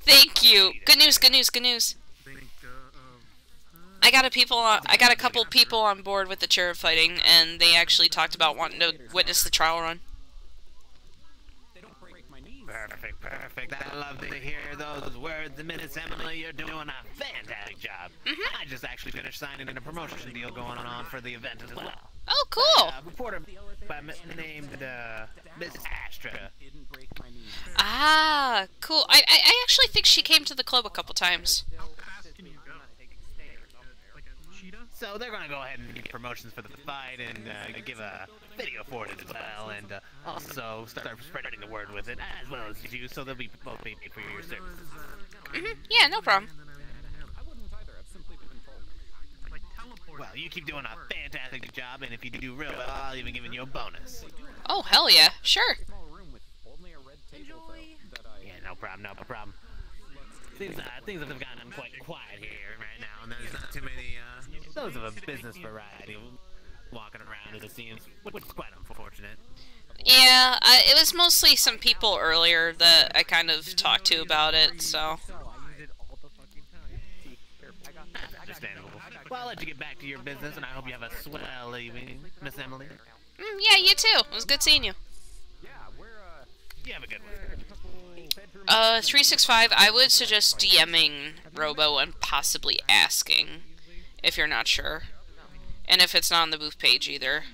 Thank you. Good news. I got a couple people on board with the cherub fighting, and they actually talked about wanting to witness the trial run. Perfect. I love to hear those words. Miss Emily, you're doing a fantastic job. I just actually finished signing in a promotion deal going on for the event as well. Oh, cool. Reporter named Miss Astra. Ah, cool. I actually think she came to the club a couple times. So they're gonna go ahead and get promotions for the fight and give a video for it as well, and also start spreading the word with it as well as you, so they'll be both paid for your services. Yeah, no problem. Well, you keep doing a fantastic job, and if you do real well, I'll even give you a bonus. Oh, hell yeah. Sure. Yeah, no problem. Things have gotten quite quiet here right now, and there's not too many, those of a business variety walking around, as it seems, which is quite unfortunate. Yeah, it was mostly some people earlier that I kind of talked to about it, so... Understandable. Well, I'll let you get back to your business, and I hope you have a swell evening, Miss Emily. Yeah, you too. It was good seeing you. You have a good one. 365, I would suggest DMing Robo and possibly asking, if you're not sure. And if it's not on the booth page either,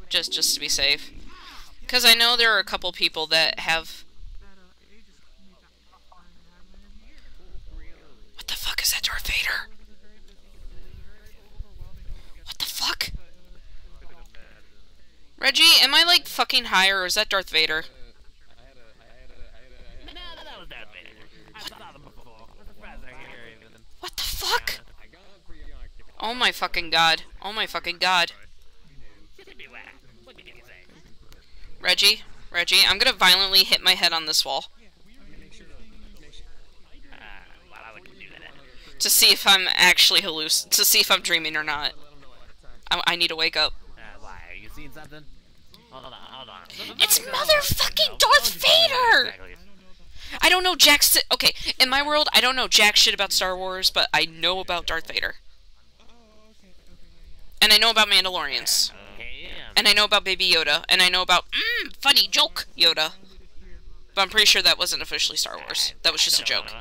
just to be safe. Because I know there are a couple people that have... What the fuck is that, Darth Vader? What the fuck? Reggie, am I like fucking high or is that Darth Vader? What the fuck? Oh my fucking god. Oh my fucking god. Reggie, I'm gonna violently hit my head on this wall. To see if I'm actually to see if I'm dreaming or not. I need to wake up. Why? Are you seeing something? Hold on. It's motherfucking Darth Vader! I don't know okay, in my world, I don't know jack shit about Star Wars, but I know about Darth Vader. And I know about Mandalorians. And I know about Baby Yoda. And I know about, funny joke Yoda. But I'm pretty sure that wasn't officially Star Wars. That was just a joke.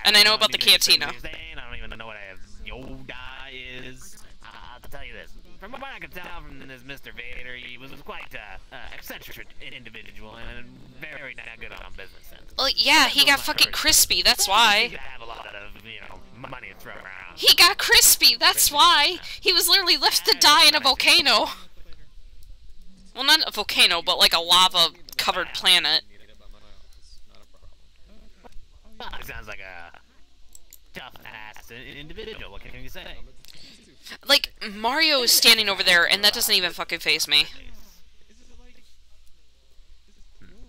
And I know about the cantina. I don't even know what Yoda is. I'll tell you this. From what I can tell from this Mr. Vader, he was quite eccentric individual and very not good on business sense. Well, yeah, he got fucking crispy, that's why. He have a lot of, money to throw around. He got crispy, that's why. He was literally left to die in a volcano. Well, not a volcano, but like a lava-covered planet. Sounds like a tough-ass individual, what can you say? Like, Mario is standing over there, and that doesn't even fucking faze me.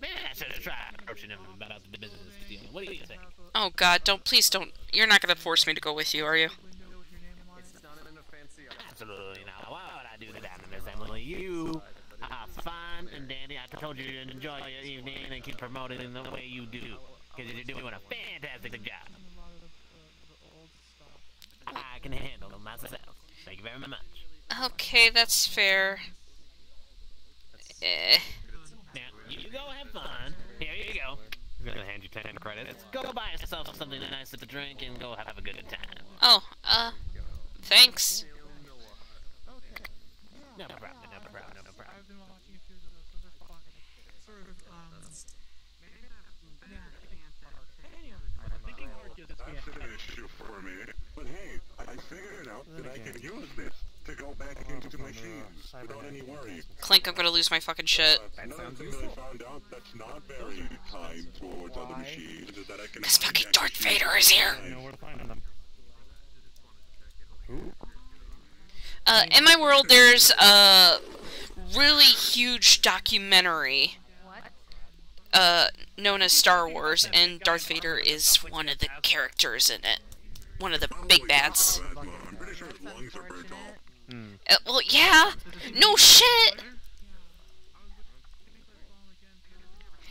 Man, I should have tried approaching him about the business deal. What do you think? Oh god, please don't. You're not gonna force me to go with you, are you? Absolutely not. Why would I do that in this, Emily? You are fine and dandy. I told you to enjoy your evening and keep promoting in the way you do. Because you're doing a fantastic job. I can handle them myself. Thank you very much. Okay, that's fair. Now, you go have fun. Here you go. I'm gonna hand you 10 credits. Go buy yourself something nice to drink and go have a good time. Oh, thanks. No problem. That's an issue for me. But hey, I figured out that I can use this to go back into machines without any worry. Clink, I'm gonna lose my fucking shit. Another thing that I found out that's not very kind towards other machines is that I can... Because fucking Darth Vader is here! In my world, there's a really huge documentary known as Star Wars, and Darth Vader is one of the characters in it. One of the big bads. I'm pretty sure his lungs are burnt off. Well, yeah! No shit!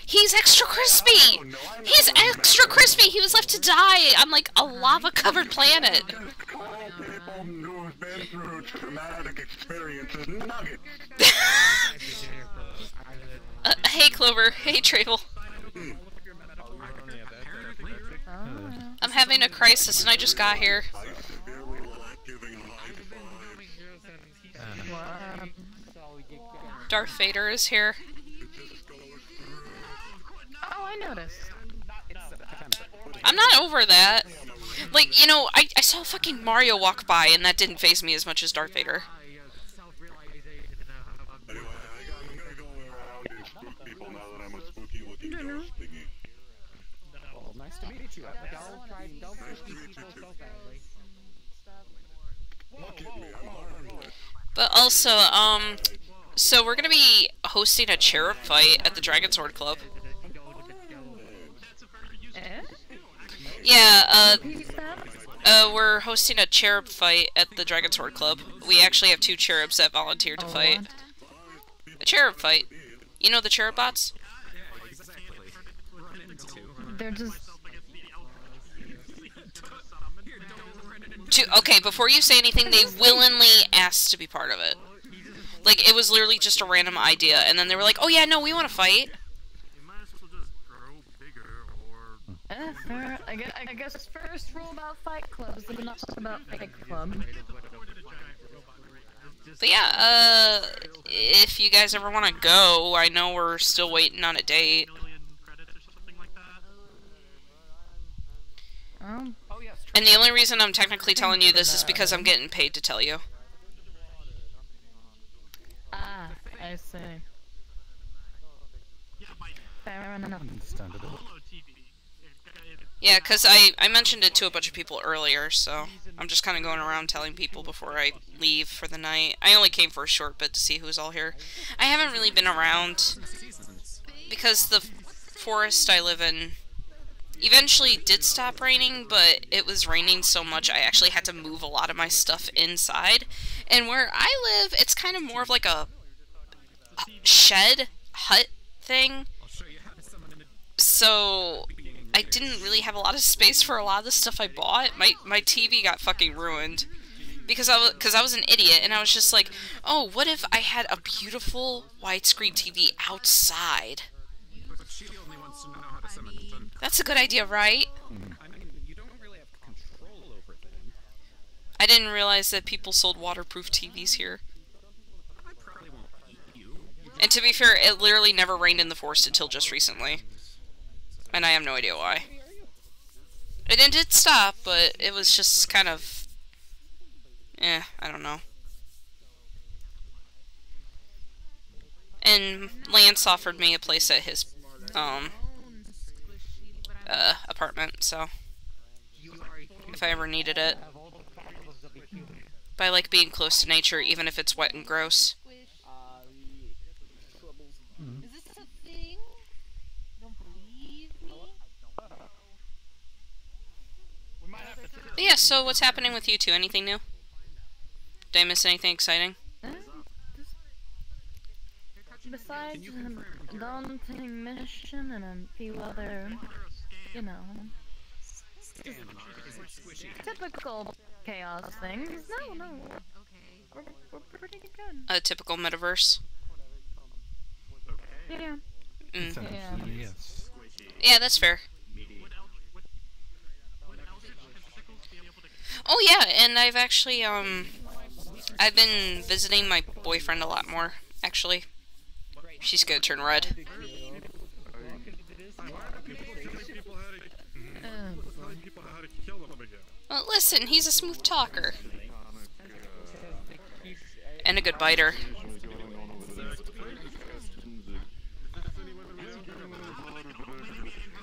He's extra crispy! He's extra crispy! He was left to die on, like, a lava-covered planet. People who've been through traumatic experiences nuggets. Hey, Clover. Hey, Travel. I'm having a crisis and I just got here. Darth Vader is here. Oh, I noticed. I'm not over that. Like, you know, I saw fucking Mario walk by and that didn't faze me as much as Darth Vader. Anyway, I'm gonna go around and spook people now that I'm a spooky looking ghost thingy. Well, nice to meet you. Don't push people so badly. Look at me, I'm harmless. But also, so we're gonna be hosting a cherub fight at the Dragon Sword Club. Yeah, we're hosting a cherub fight at the Dragon Sword Club. We actually have 2 cherubs that volunteered to fight. A cherub fight. You know the cherub bots? They're just... Okay, before you say anything, they willingly asked to be part of it. Like, it was literally just a random idea, and then they were like, oh yeah, no, we want to fight. Fair. I guess first rule about Fight Club is to not talk about Fight Club. But yeah, if you guys ever want to go, I know we're still waiting on a date. And the only reason I'm technically telling you this is because I'm getting paid to tell you. Ah, I see. Fair enough. Understandable. Yeah, because I mentioned it to a bunch of people earlier, so I'm just kind of going around telling people before I leave for the night. I only came for a short bit to see who's all here. I haven't really been around because the forest I live in eventually did stop raining, but it was raining so much I actually had to move a lot of my stuff inside. And where I live, it's kind of more of like a shed hut thing. So I didn't really have a lot of space for a lot of the stuff I bought. My TV got fucking ruined because I was an idiot, and I was just like, oh, what if I had a beautiful widescreen TV outside? That's a good idea, right? I didn't realize that people sold waterproof TVs here. And to be fair, it literally never rained in the forest until just recently. And I have no idea why. It did stop, but it was just kind of... I don't know. And Lance offered me a place at his, apartment, so... if I ever needed it. But I like being close to nature, even if it's wet and gross. But yeah, so what's happening with you two? Anything new? Did I miss anything exciting? Besides a daunting mission and a few other, you know, typical chaos things. No. We're pretty good. A typical metaverse? Yeah. Yes. Yeah, that's fair. Oh yeah, and I've actually, I've been visiting my boyfriend a lot more, actually. She's gonna turn red. Well, listen, he's a smooth talker. And a good biter.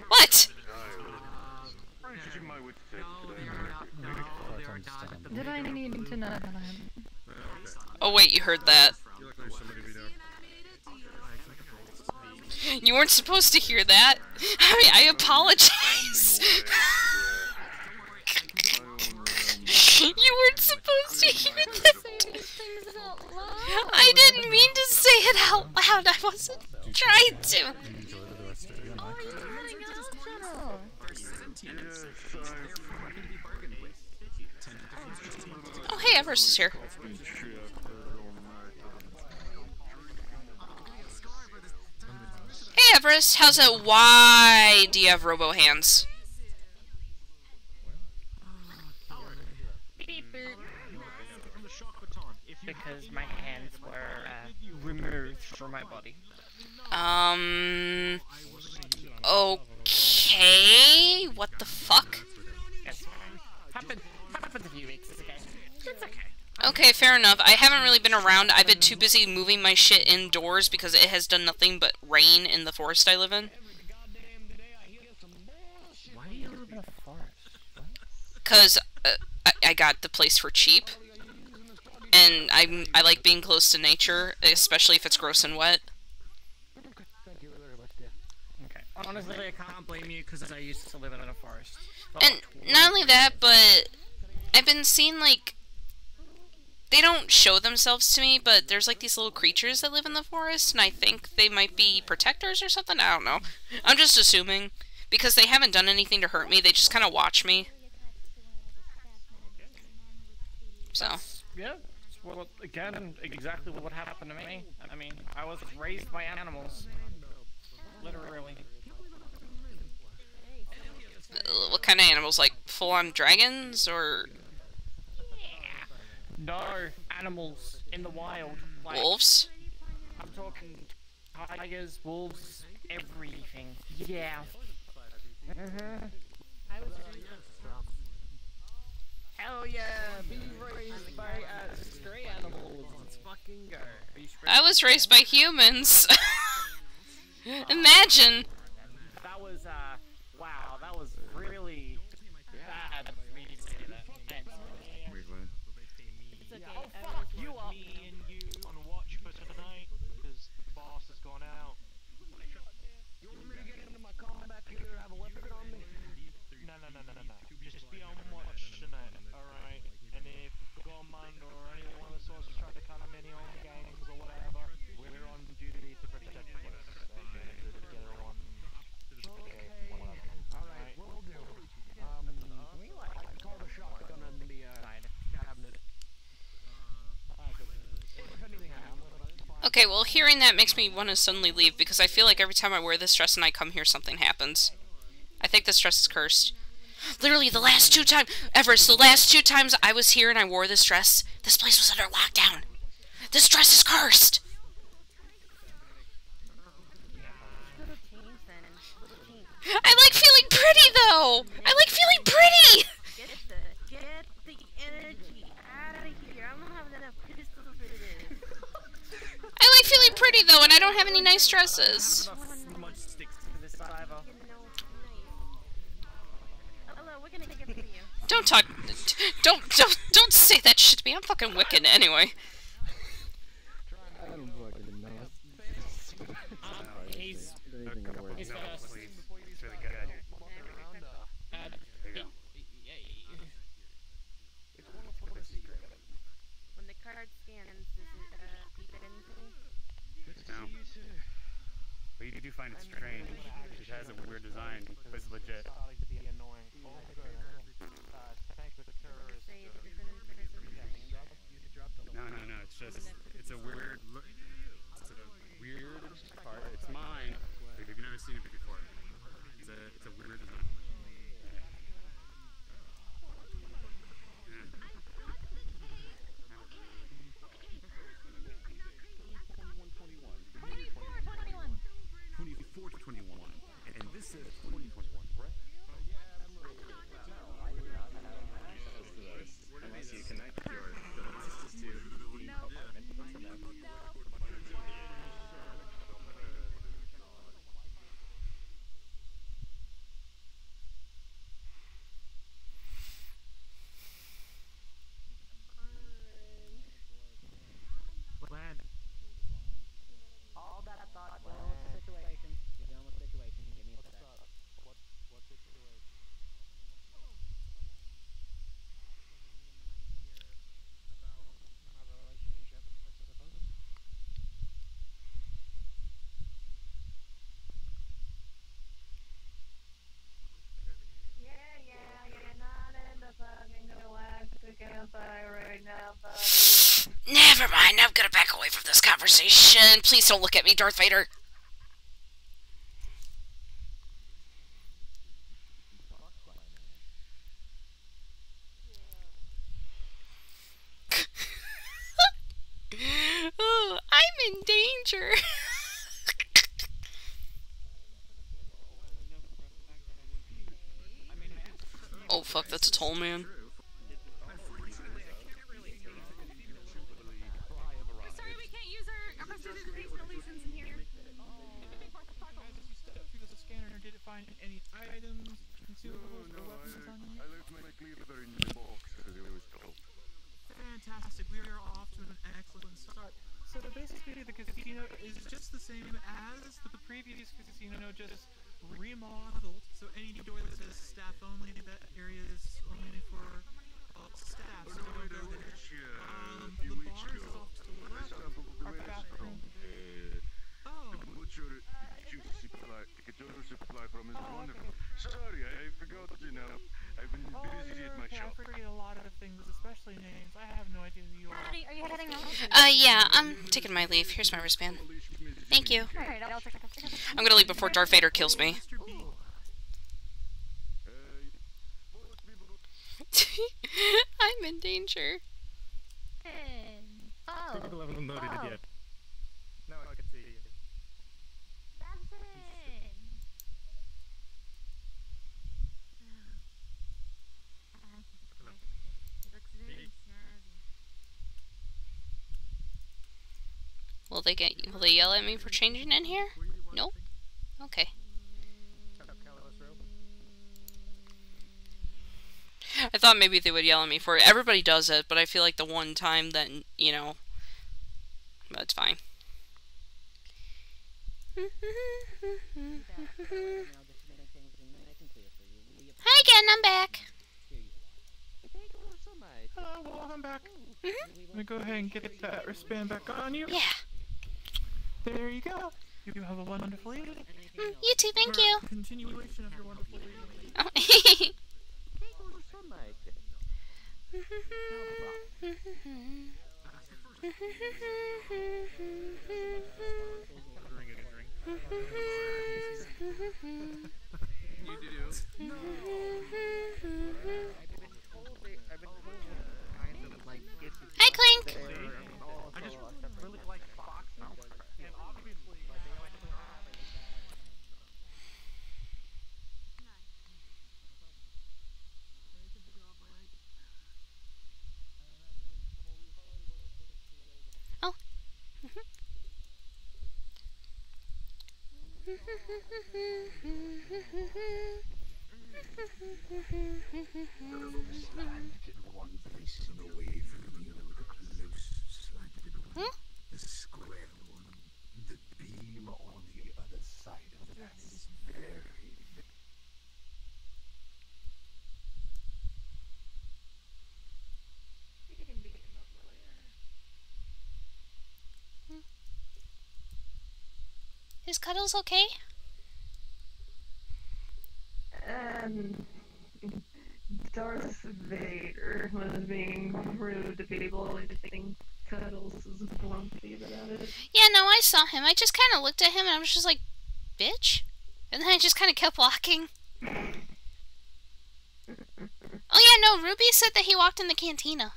What? Did I need to know? Oh wait, you heard that. You weren't supposed to hear that. I apologize. You weren't supposed to hear that. I didn't mean to say it out loud. I wasn't trying to. Oh, hey, Everest is here. Hey, Everest, how's it? Why do you have robo hands? Because my hands were removed from my body. Okay. What the fuck? Yes. Happened a few weeks. It's okay. It's okay. Okay, fair enough. I haven't really been around. I've been too busy moving my shit indoors because it has done nothing but rain in the forest I live in. Why do you live in a forest? Because I got the place for cheap. And I like being close to nature, especially if it's gross and wet. Okay. Honestly, I can't blame you because I used to live in a forest. And not only that, but I've been seeing, like, they don't show themselves to me, but there's like these little creatures that live in the forest, and I think they might be protectors or something. I don't know. I'm just assuming, because they haven't done anything to hurt me. They just kind of watch me. So. Yeah. Well, again, exactly what happened to me. I mean, I was raised by animals. Literally. What kind of animals? Like full-on dragons, or? No, animals in the wild. Like, Wolves? I'm talking tigers, wolves, everything. Yeah. Hell yeah! Be raised by stray animals. Let's fucking go. I was raised by humans. Imagine. That was wow. That was really bad of me to say that. It's okay. Oh fuck you up. Me and you on watch for tonight because the boss has gone out. You want me to get into my combat gear and have a weapon on me? No. Just be on watch tonight, alright? And if Gormand or anyone of the sorts try to come in on games or whatever, we're on duty to protect the place. And get everyone. Okay, whatever. Alright, we'll do. I call the shotgun in the cabinet. If anything happens, Okay, well, hearing that makes me want to suddenly leave because I feel like every time I wear this dress and I come here, something happens. I think this dress is cursed. Literally, the last 2 times, Everest, the last 2 times I was here and I wore this dress, this place was under lockdown. This dress is cursed. I like feeling pretty, though. I like feeling pretty. Get the energy out of here. I'm not having enough crystals for this. I like feeling pretty, though, and I don't have any nice dresses. Much sticks to this either. Hello, we're gonna take it for you. Don't talk. Don't say that shit to me. I'm fucking Wiccan anyway. I don't fucking know. He's fast. It's really good. When the card scans, does it beep it into me? No. But you do find it strange. It has a weird design, but it's legit. No. It's just, it's a weird look. It's a weird part. It's mine. Like, you've never seen it before. It's a weird design. And this is 2021, correct? Unless you connect your devices to the apartment. Plan. All that I thought was the situation. You're dealing with the situation. Give me a sec. What situation? About my relationship, I suppose. You're not in the fucking galactic campfire right now, buddy. Never mind. I'm gonna back away from this conversation. Please don't look at me, Darth Vader. Oh, I'm in danger. Oh fuck, that's a tall man. Sorry, we can't use our prestidigitation illusions in here. Through the scanner, did it find any items, consumables, or weapons on you? I left my cleaver in the box as it was told. Fantastic, we are off to an excellent start. So basically the casino is just the same as the previous casino, just remodeled. So any door that says staff only, that area is only for staff, so don't go there. The bar is off to the left, our bathroom. The butcher supply from is wonderful. Sorry, I forgot, you know. I've been busy at my I shop. forget a lot of things, especially names. I have no idea who you are. Are you heading out? Yeah, I'm taking my leave. Here's my wristband. Thank you. Alright, I'll check out. I'm gonna leave before Darth Vader kills me. I'm in danger. People haven't noted it yet. Now I can see you. Will they yell at me for changing in here? Nope. Okay. I thought maybe they would yell at me for it. Everybody does it, but I feel like the one time that, you know, that's fine. Hi again, I'm back. Well, I'm back. Let me go ahead and get that wristband back on you. Yeah. There you go. You have a wonderful evening. You too, thank you. Continuation of your wonderful evening. Oh. You do. No. Hi, Clink. I just really like Fox now, and obviously Oh. The square one. The beam on the other side of that is very... Is Cuddles okay? Darth Vader was being rude to people. I think Cuddles is grumpy about it. Yeah, no, I saw him. I just kind of looked at him and I was just like, bitch? And then I just kind of kept walking. Oh yeah, no, Ruby said that he walked in the cantina.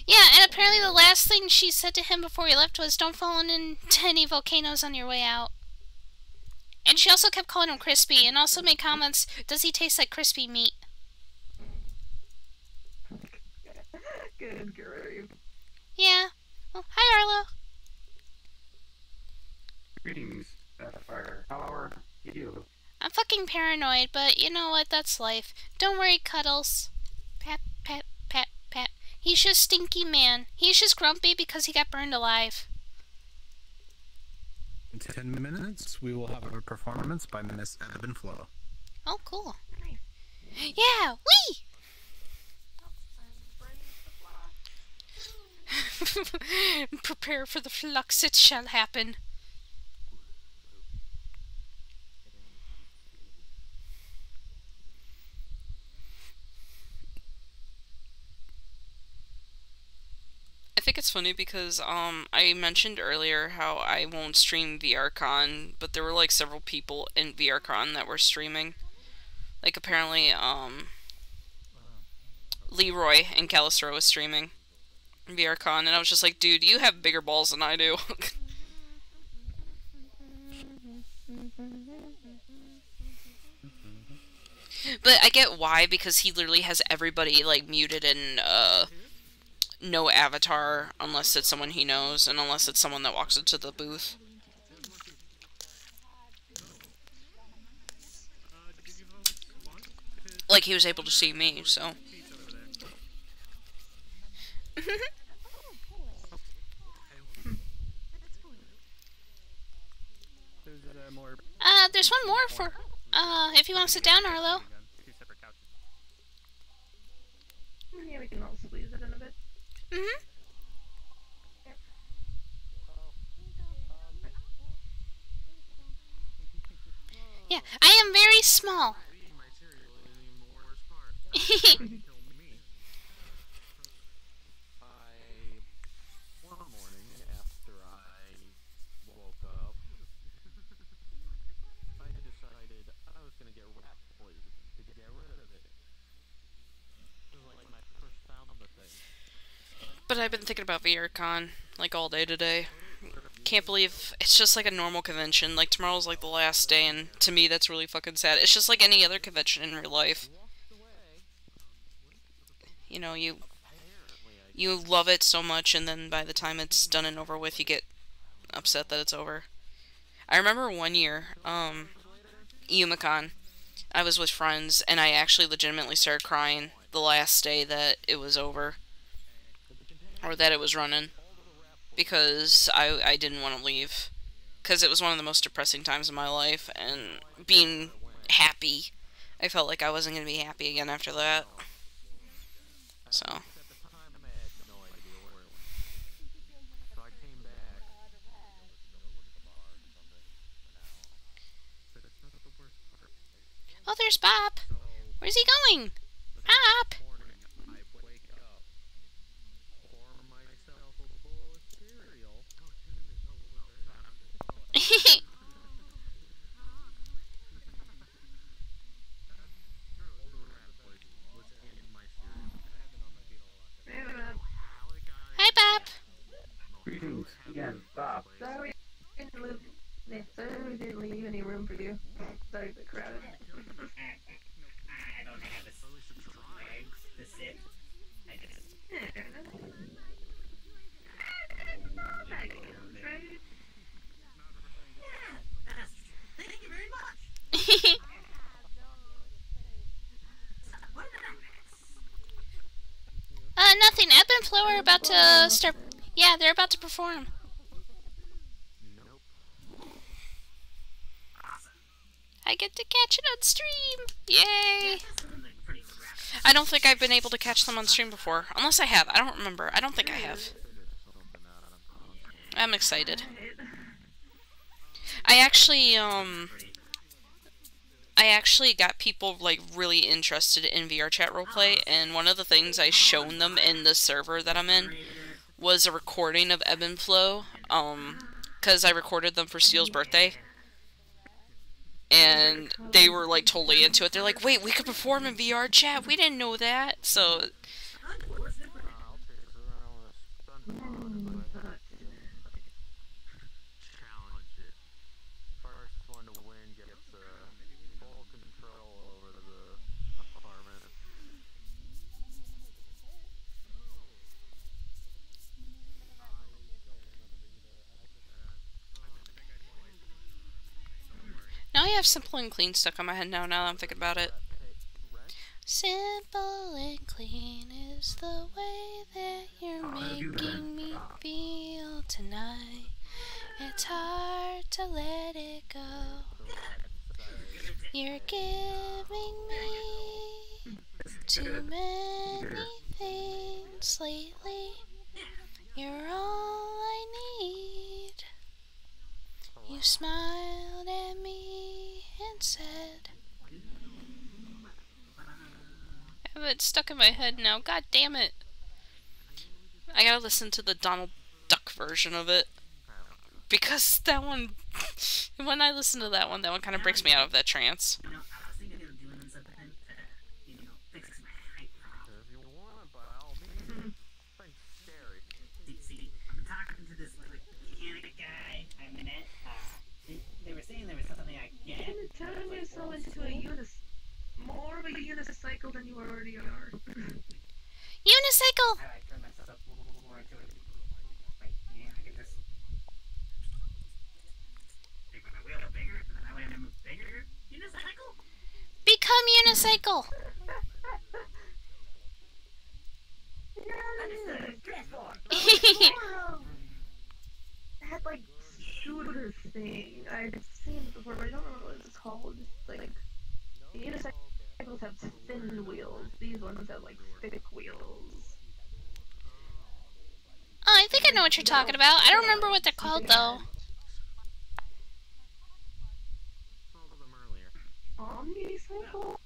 Yeah, and apparently the last thing she said to him before he left was, don't fall into any volcanoes on your way out. And she also kept calling him crispy, and also made comments, does he taste like crispy meat? Good grief. Yeah. Well, hi, Arlo. Greetings, Sapphire. How are you? I'm fucking paranoid, but you know what? That's life. Don't worry, Cuddles. Pat, pat, pat, pat. He's just stinky man. He's just grumpy because he got burned alive. In 10 minutes, we will have a performance by Miss Ebb and Flow. Oh, cool. Yeah, wee! Prepare for the flux, it shall happen. I think it's funny because I mentioned earlier how I won't stream VRCon, but there were like several people in VRCon that were streaming. Like apparently Leroy and Calistro was streaming VRCon, and I was just like, dude, you have bigger balls than I do. But I get why, because he literally has everybody like muted and no avatar unless it's someone he knows, and unless it's someone that walks into the booth. Like, he was able to see me, so. There's one more for, if you want to sit down, Arlo. Yeah, we can all squeeze it in a bit. Mm-hmm. Yeah, I am very small. One morning after I woke up, I decided I was gonna get rat poison to get rid of it. It was like my first found the thing. thinking about VRCon, like, all day today. Can't believe it's just like a normal convention. Like, tomorrow's like the last day, and to me that's really fucking sad. It's just like any other convention in real life. You know, you love it so much, and then by the time it's done and over with, you get upset that it's over. I remember one year, Yumicon, I was with friends, and I actually legitimately started crying the last day that it was over. Or that it was running. Because I didn't want to leave. Because it was one of the most depressing times of my life, and being happy, I felt like I wasn't going to be happy again after that. So. Oh, there's Bob. Where's he going? Bob! Hi, Bob. Greetings again, Bob. Sorry we didn't leave any room for you. Sorry, it's a bit crowded. I don't have legs to sit. I just... Thank you very much. Nothing. Ebb and Flow are about to start. Yeah, they're about to perform. I get to catch it on stream! Yay! I don't think I've been able to catch them on stream before. Unless I have. I don't remember. I don't think I have. I'm excited. I actually got people, like, really interested in VRChat roleplay, and one of the things I shown them in the server that I'm in was a recording of Ebb and Flow, because I recorded them for Steele's birthday. And they were, like, totally into it. They're like, wait, we could perform in VRChat? We didn't know that. So... Now I have Simple and Clean stuck on my head now that I'm thinking about it. Simple and clean is the way that you're making me feel tonight. It's hard to let it go. You're giving me too many things lately. You're all I need. You smiled at me and said... I have it stuck in my head now. God damn it. I gotta listen to the Donald Duck version of it. Because that one... when I listen to that one kind of breaks me out of that trance. Turn yourself into a more of a unicycle than you already are. Unicycle! Become unicycle! That, like, shooter thing. I've seen it before, but I don't remember what it's called. It's like, the unicycles have thin wheels. These ones have, like, thick wheels. Oh, I think I know what you're talking about. I don't remember what they're called, though. Omnicycle?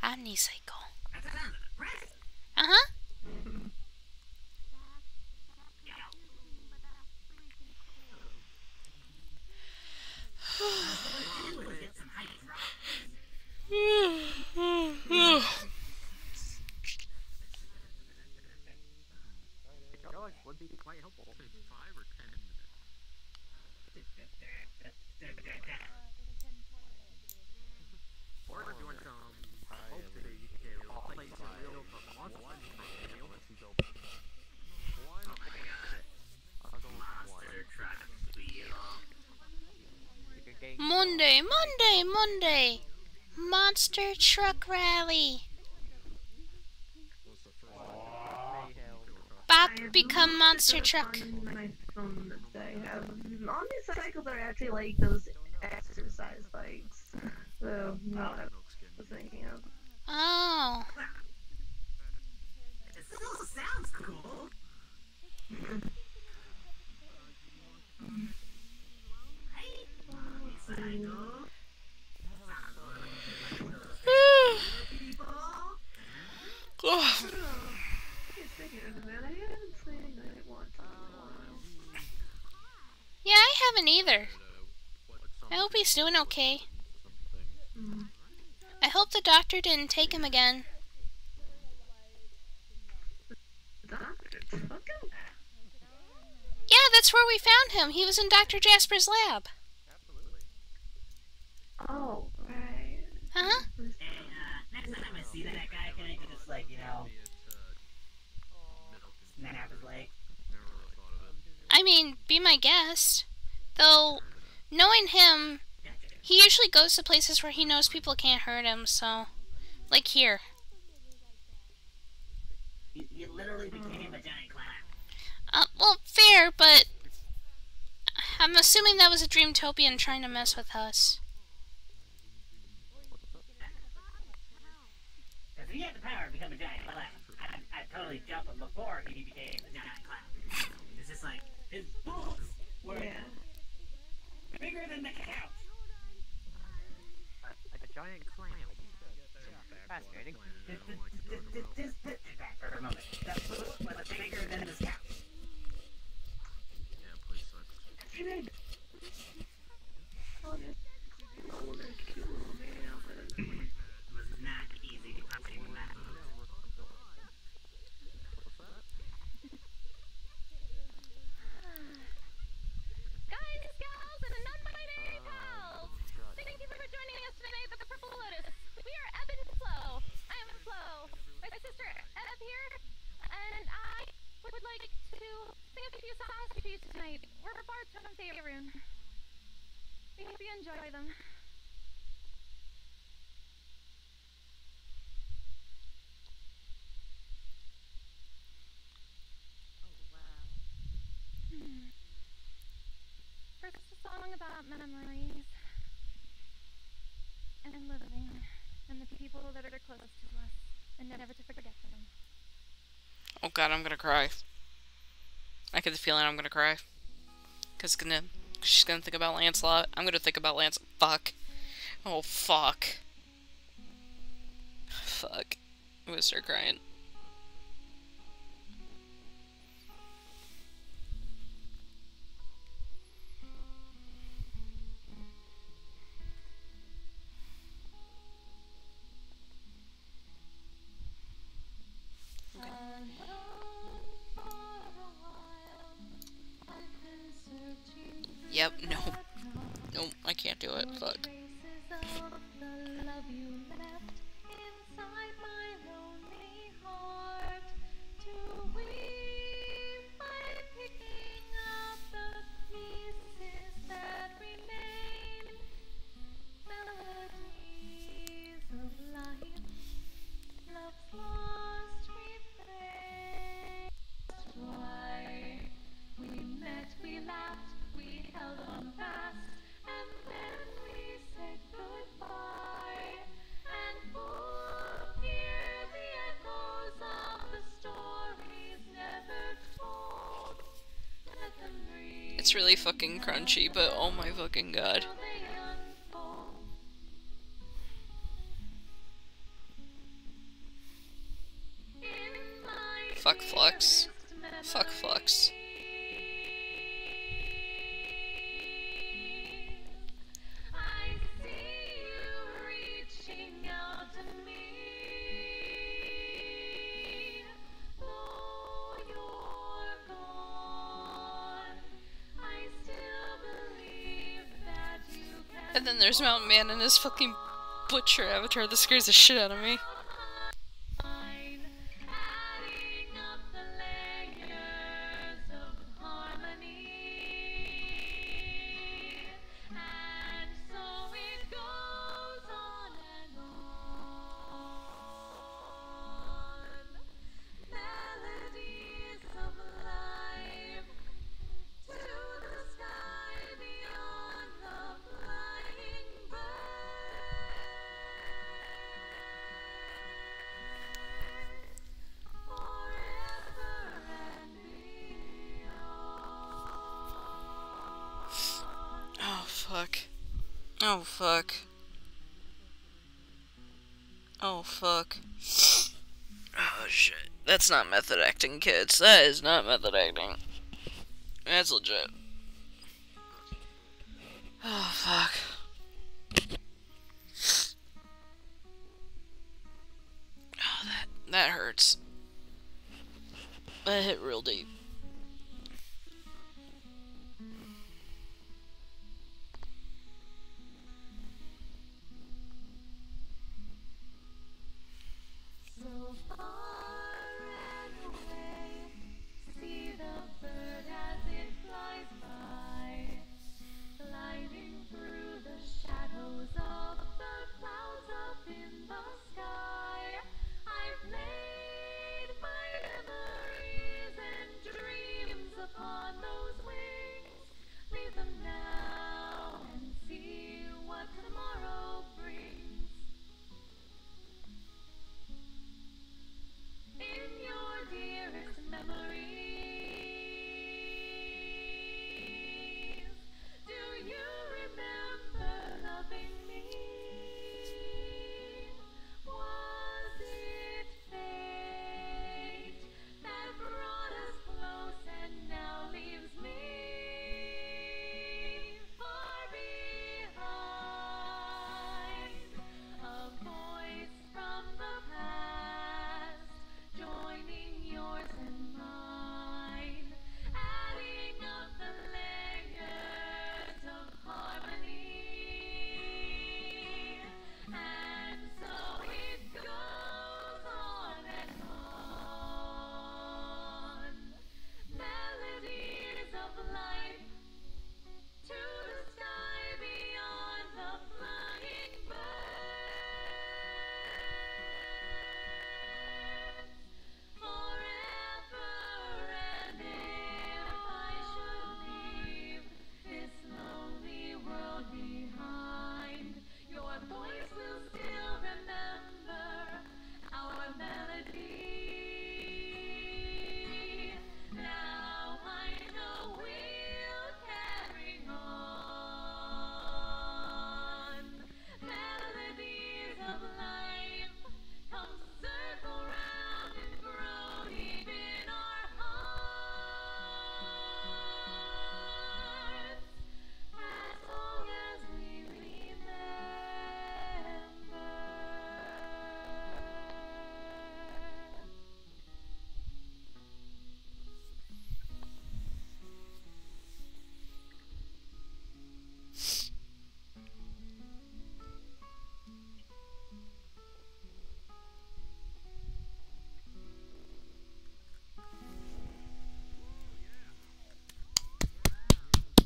Omnicycle. Uh-huh. 5 or 10 minutes. Or if you want some hope that you can replace your wheel for months from you. Oh my god. Monster truck wheel. Monday, Monday, Monday! Monster truck rally! Bop become monster truck. My phone today. All these cycles are actually like those exercise bikes. So, not what I was thinking of. Oh. It still sounds cool. Yeah, I haven't either. I hope he's doing okay. I hope the doctor didn't take him again. Yeah, that's where we found him. He was in Dr. Jasper's lab. Oh, right. Huh? Next time I see that guy, can I just, like, you know, snap his leg? I mean, be my guest. Though, knowing him, he usually goes to places where he knows people can't hurt him, so... Like here. He literally became a giant clown. Well, fair, but... I'm assuming that was a Dreamtopian trying to mess with us. If he had the power to become a giant clown, I'd totally jump him before he became a giant clown. It's just like, his balls were bigger than the couch. A giant clown. Fascinating. Just picture that for a moment. That boot was bigger than this couch. Yeah, please sucks. It was not easy to copy with that. Guys, gals, and non-binary pals! Thank you for joining us today at the Purple Lotus. We are Ebb and Flo. I am Flo. My sister Ebb here, and I would like to sing a few songs to you tonight. We're bards from Faerun. We hope you enjoy them. First, a song about memories and living and the people that are closest to us and never to forget them. Oh god, I'm gonna cry. I get the feeling I'm gonna cry. Cause she's gonna think about Lancelot. I'm gonna think about fuck. Oh fuck. Fuck. I'm gonna start crying. Yep, no. Nope, I can't do it. Fuck. It's really fucking crunchy, but oh my fucking god. Fuck Flux. Fuck Flux. And then there's Mountain Man and his fucking butcher avatar that scares the shit out of me. Oh fuck. Oh fuck. Oh fuck. Oh shit. That's not method acting, kids. That is not method acting. That's legit. Oh fuck. Oh, that hurts. That hit real deep.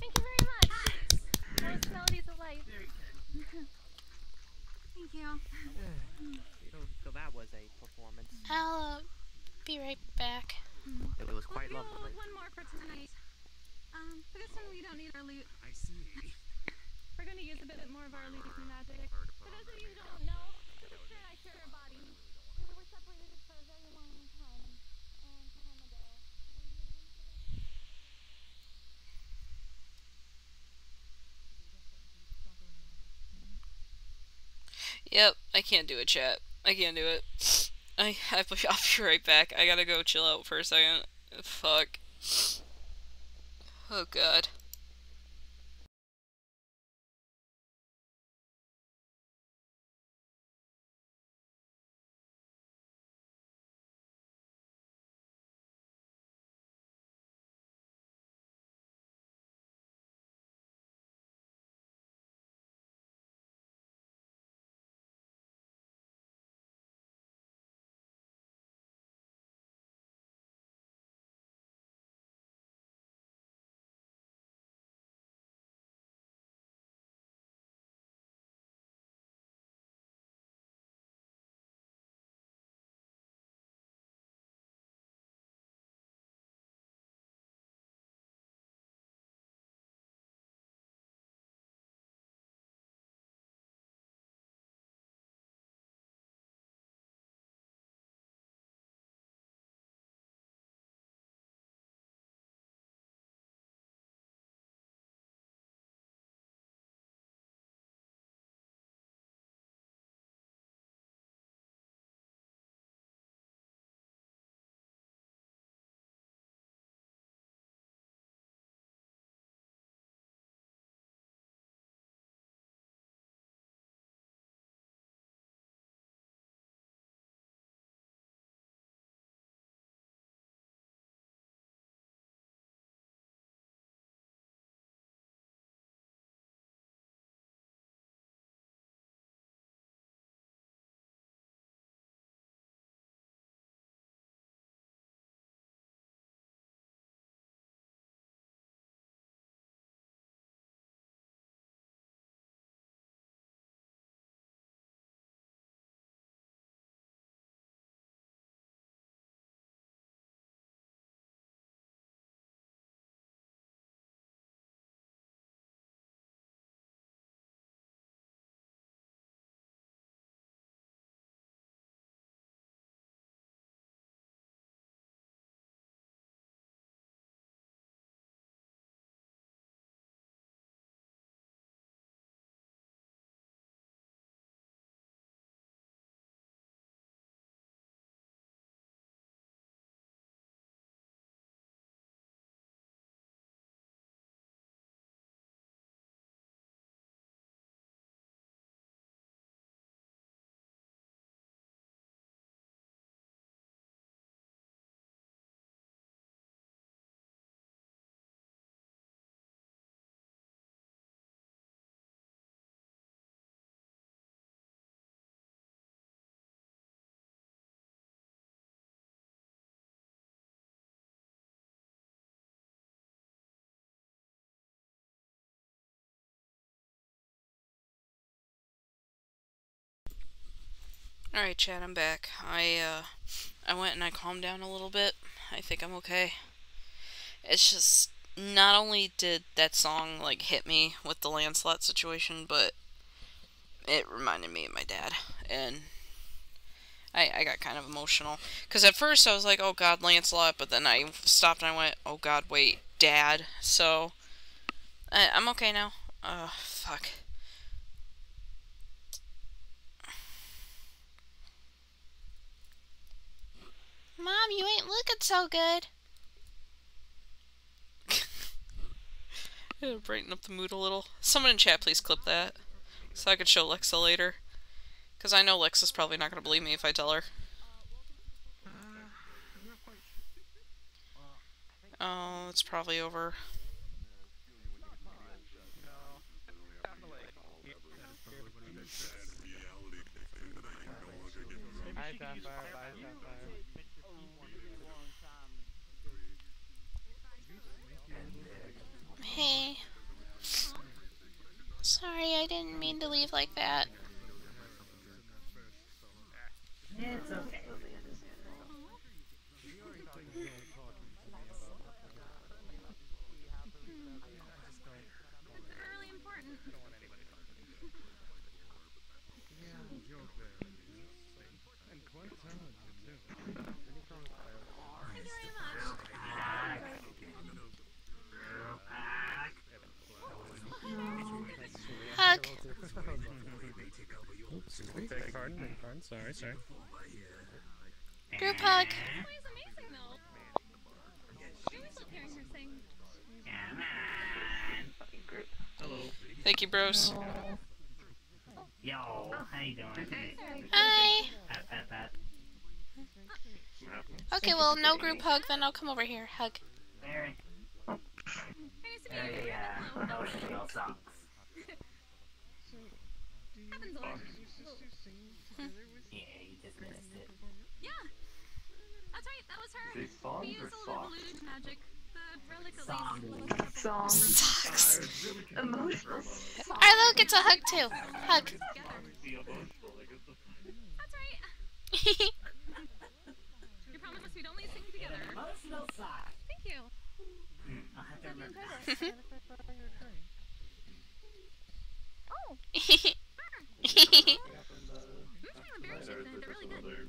Thank you very much. Most melodies of life. Thank you. So that was a performance. I'll be right back. It was quite We'll lovely. do one more for tonight. For this one we don't need our loot. I see. We're going to use a bit more of our loot magic. For those of you who don't know, Sister and I share a body. We were separated for a very long time ago. Yep, I can't do a chat. I can't do it. I'll be right back. I gotta go chill out for a second. Fuck. Oh god. Alright, Chad, I'm back. I went and I calmed down a little bit. I think I'm okay. It's just, not only did that song, like, hit me with the Lancelot situation, but it reminded me of my dad. And I got kind of emotional. Because at first I was like, oh god, Lancelot, but then I stopped and I went, oh god, wait, Dad. So, I'm okay now. Fuck. Mom, you ain't looking so good. It'll brighten up the mood a little. Someone in chat, please clip that. So I could show Lexa later. Because I know Lexa's probably not going to believe me if I tell her. Oh, it's probably over. Bye, Sapphire. Bye, Sapphire. Hey. Sorry, I didn't mean to leave like that. It's okay. Really important. Hug. Oops, beg pardon, sorry. Group hug. Thank you, bros. Yo, how you doing? Hi. Pat. Okay, well, no group hug, then I'll come over here. Hug. Very emotional songs. Yeah, you just missed it. Yeah, that's right. That was her. Is it songs We used or a little socks? illusion magic. The relic Songs. Sucks. Emotional. Arlo gets a hug too. Hug. That's right. You promised us we'd only sing together. Emotional song. Thank you. I'll have to remember. Oh. They're really good.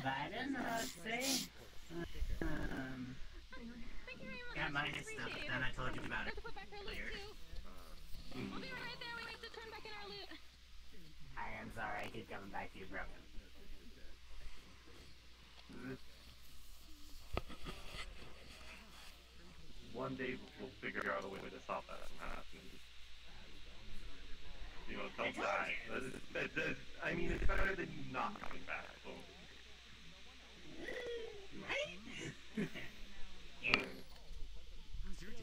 Biden, let's see. Got my stuff done. I told you about it earlier. We'll be right there. We have to turn back in our loot. I am sorry. I keep coming back to you, broken. One day we'll figure out a way to stop that from happening. You know, don't die. I mean, it's better than you not coming back. So.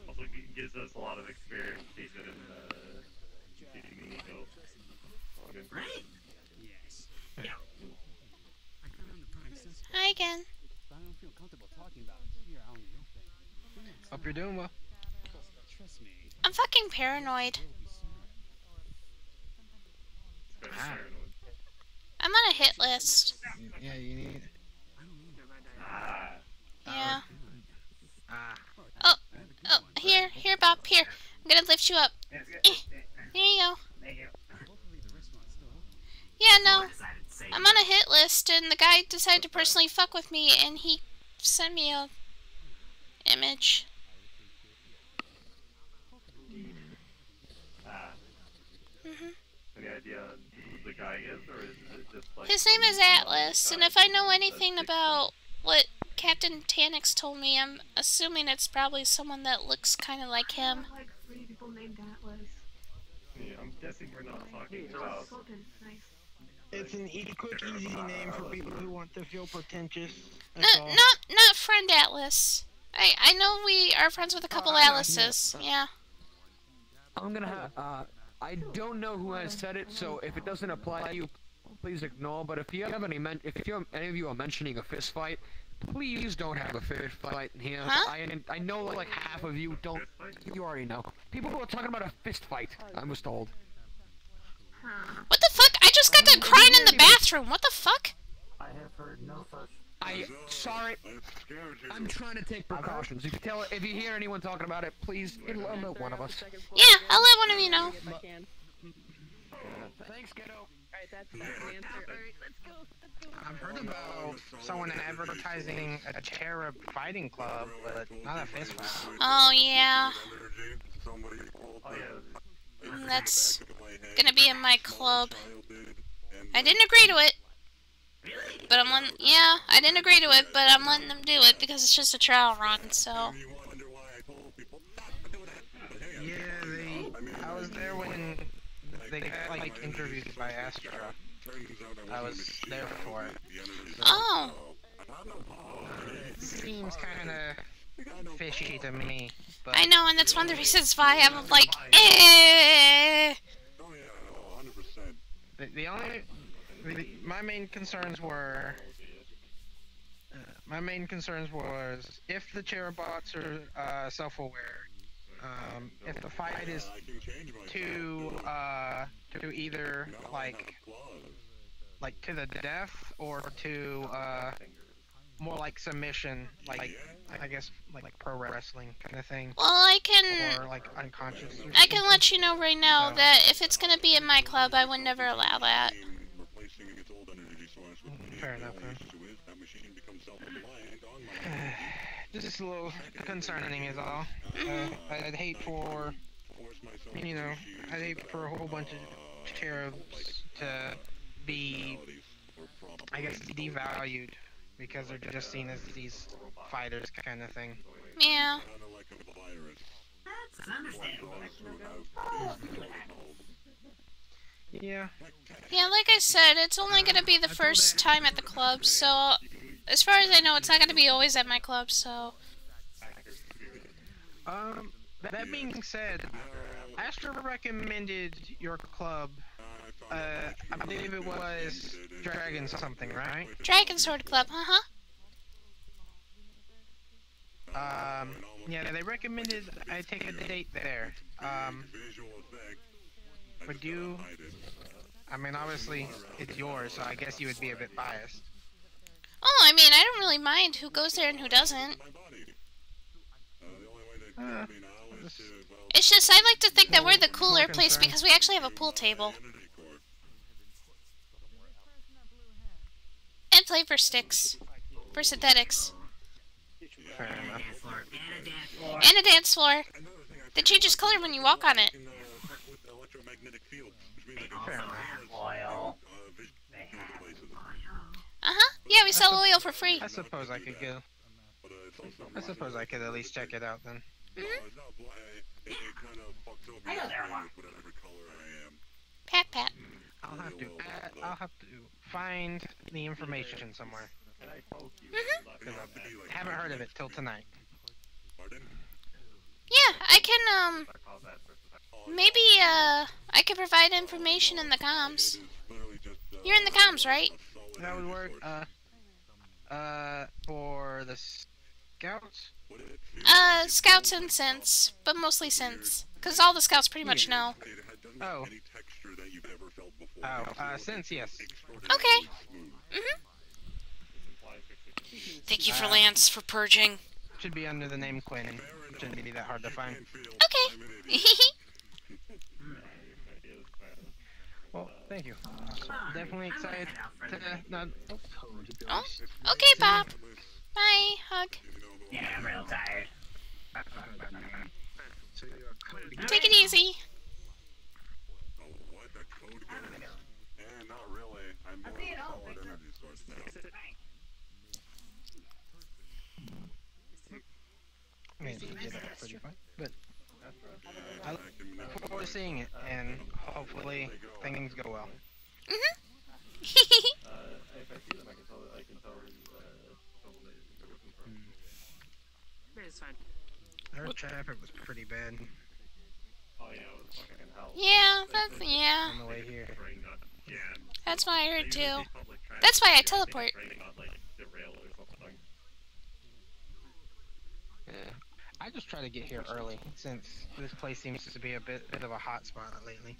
Also, it gives us a lot of experience in keeping the ego. Right? Yes. Yeah. I got on the prices. Hi again. But I don't feel comfortable talking about it here out in the open. Hope you're doing well. Trust me. I'm fucking paranoid. I'm on a hit list. Yeah, you need. Yeah. Oh, here, Bob, here. I'm gonna lift you up. There you go. Yeah, no. I'm on a hit list, and the guy decided to personally fuck with me, and he sent me a image. Any idea who the guy is, or is it just like... His name is Atlas, and if I know anything about what Captain Tanix told me, I'm assuming it's probably someone that looks kind of like him. I have like 3 people named Atlas. Yeah, I'm guessing we're not talking about... It's an quick, easy name for people who want to feel pretentious. Not friend Atlas. I know we are friends with a couple Atlases. Yeah. I'm gonna I don't know who has said it, so if it doesn't apply to you, please ignore. But if you have any of you are mentioning a fist fight, please don't have a fist fight in here. Huh? I know like half of you don't. You already know. People who are talking about a fist fight, I was told. What the fuck? I just got done crying in the bathroom. What the fuck? I have heard no such. Sorry. I'm trying to take precautions. If you hear anyone talking about it, please let one of us. Yeah, I'll let one of you know. Thanks, kiddo. Alright, that's the answer. Alright, let's go. I've heard about someone advertising a cherub fighting club, but not a fist fight. Oh, yeah. That's gonna be in my club. I didn't agree to it. But I'm letting, yeah, I didn't agree to it, but I'm letting them do it because it's just a trial run, so. Yeah, I was there when they got, like, interviewed by Astra. I was there for it. So oh. It seems kinda fishy to me, but... I know, and that's one of the reasons why I'm like, eh. My main concerns were... was if the Cherobots are self-aware, if the fight is to either like to the death or to more like submission, like I guess like pro wrestling kind of thing. Well, I can. Or like unconscious. I can let you know right now that if it's gonna be in my club, I would never allow that. Fair enough. Just a little concerning is all. I'd hate for, I'd hate for a whole bunch of cherubs to be, I guess, devalued because they're just seen as these fighters kind of thing. Yeah. That's understandable. Yeah. Yeah, like I said, it's only gonna be the first time at the club, so as far as I know, it's not gonna be always at my club, so. That being said, Astra recommended your club. I believe it was Dragon something, right? Dragon Sword Club, uh-huh. Yeah, they recommended I take a date there. Would you... I mean, obviously, it's yours, so I guess you would be a bit biased. Oh, I mean, I don't really mind who goes there and who doesn't. It's just, I like to think that we're the cooler place because we actually have a pool table. And flavor sticks. For synthetics. Fair enough. And a dance floor. That changes color when you walk on it. Uh-huh. Yeah, we sell oil for free. I suppose I could go. I suppose I could at least check it out then. I know there are. Pat pat. I'll have to find the information somewhere. Because I haven't heard of it till tonight. Yeah, I can, maybe, I could provide information in the comms. You're in the comms, right? That would work, for the scouts? Scouts and synths, but mostly synths. Because all the scouts pretty much know. Oh. Since, yes. Okay. Thank you for Lance for purging. Should be under the name Quinn. Shouldn't be that hard to find. Okay. Well, thank you. Definitely excited to not... Oh, okay, Bob. Bye. Hug. Yeah, I'm real tired. Take it easy. I mean, yeah, that's pretty fun. But I look forward to seeing it, and hopefully things go well. It's fine. Our traffic was pretty bad. Yeah, that's, yeah. On the way here. That's why I heard too. That's why I teleport. Yeah. I just try to get here early, since this place seems to be a bit of a hot spot lately.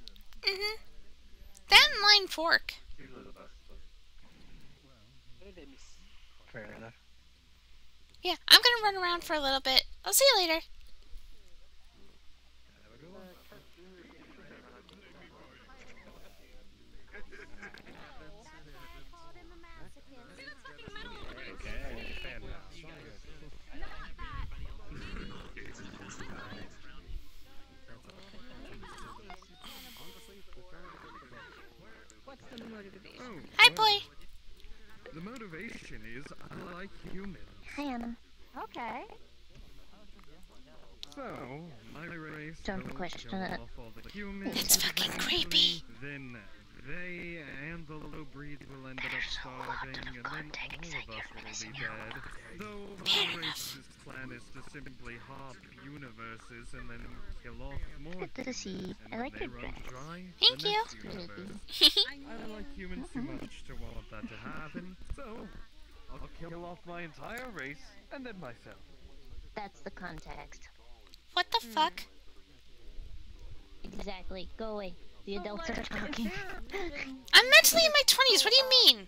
That and line fork. Fair enough. Yeah, I'm gonna run around for a little bit. I'll see you later. What's the motivation? Hi, boy. The motivation is I like humans. Hi, Anna. Okay. So, my race Don't will question kill it. off all the humans. It's fucking creepy. Then they and the low breeds will end up starving, and then all of us will be dead. Though my race's plan is to simply hop universes and then kill off more Good to see. humans, I and like they your run dress. dry Thank the you. next universe. I like humans too much to want that to happen, so I'll kill off my entire race and then myself. That's the context. What the fuck? Exactly. Go away. The adults are talking. I'm mentally in my 20s. What do you mean?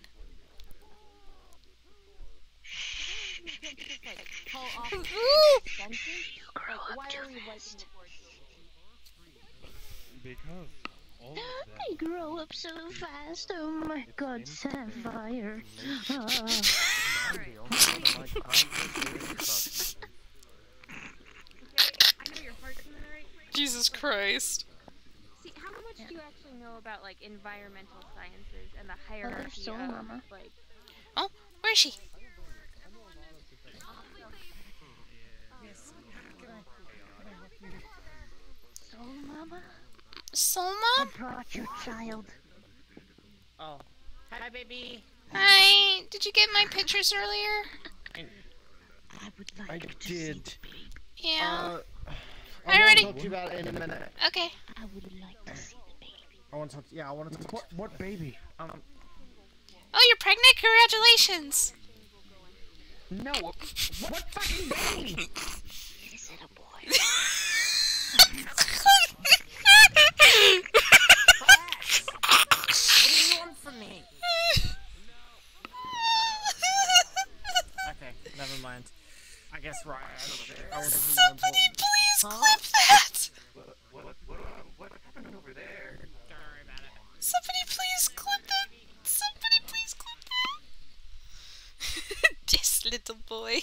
Because all of them. I grow up so fast. Oh my God, Sapphire. Jesus Christ. See, how much do you actually know about like environmental sciences and the hierarchy Soul of Mama. like? Oh, where is she? Soul Mama? Soul I Mom? brought your child. Oh. Hi, baby. Hi. Did you get my pictures earlier? I would like I did. Yeah. I already- want to talk to you about it in a minute. Okay. I would like to see the baby. I want to talk. Yeah, I want to talk. What baby? Oh, you're pregnant? Congratulations. No. What fucking baby? Is it a boy? What do you want from me? Okay, never mind. I guess right. Somebody please clip that. What happened over there? Don't worry about it. Somebody please clip that. Somebody please clip that. This little boy.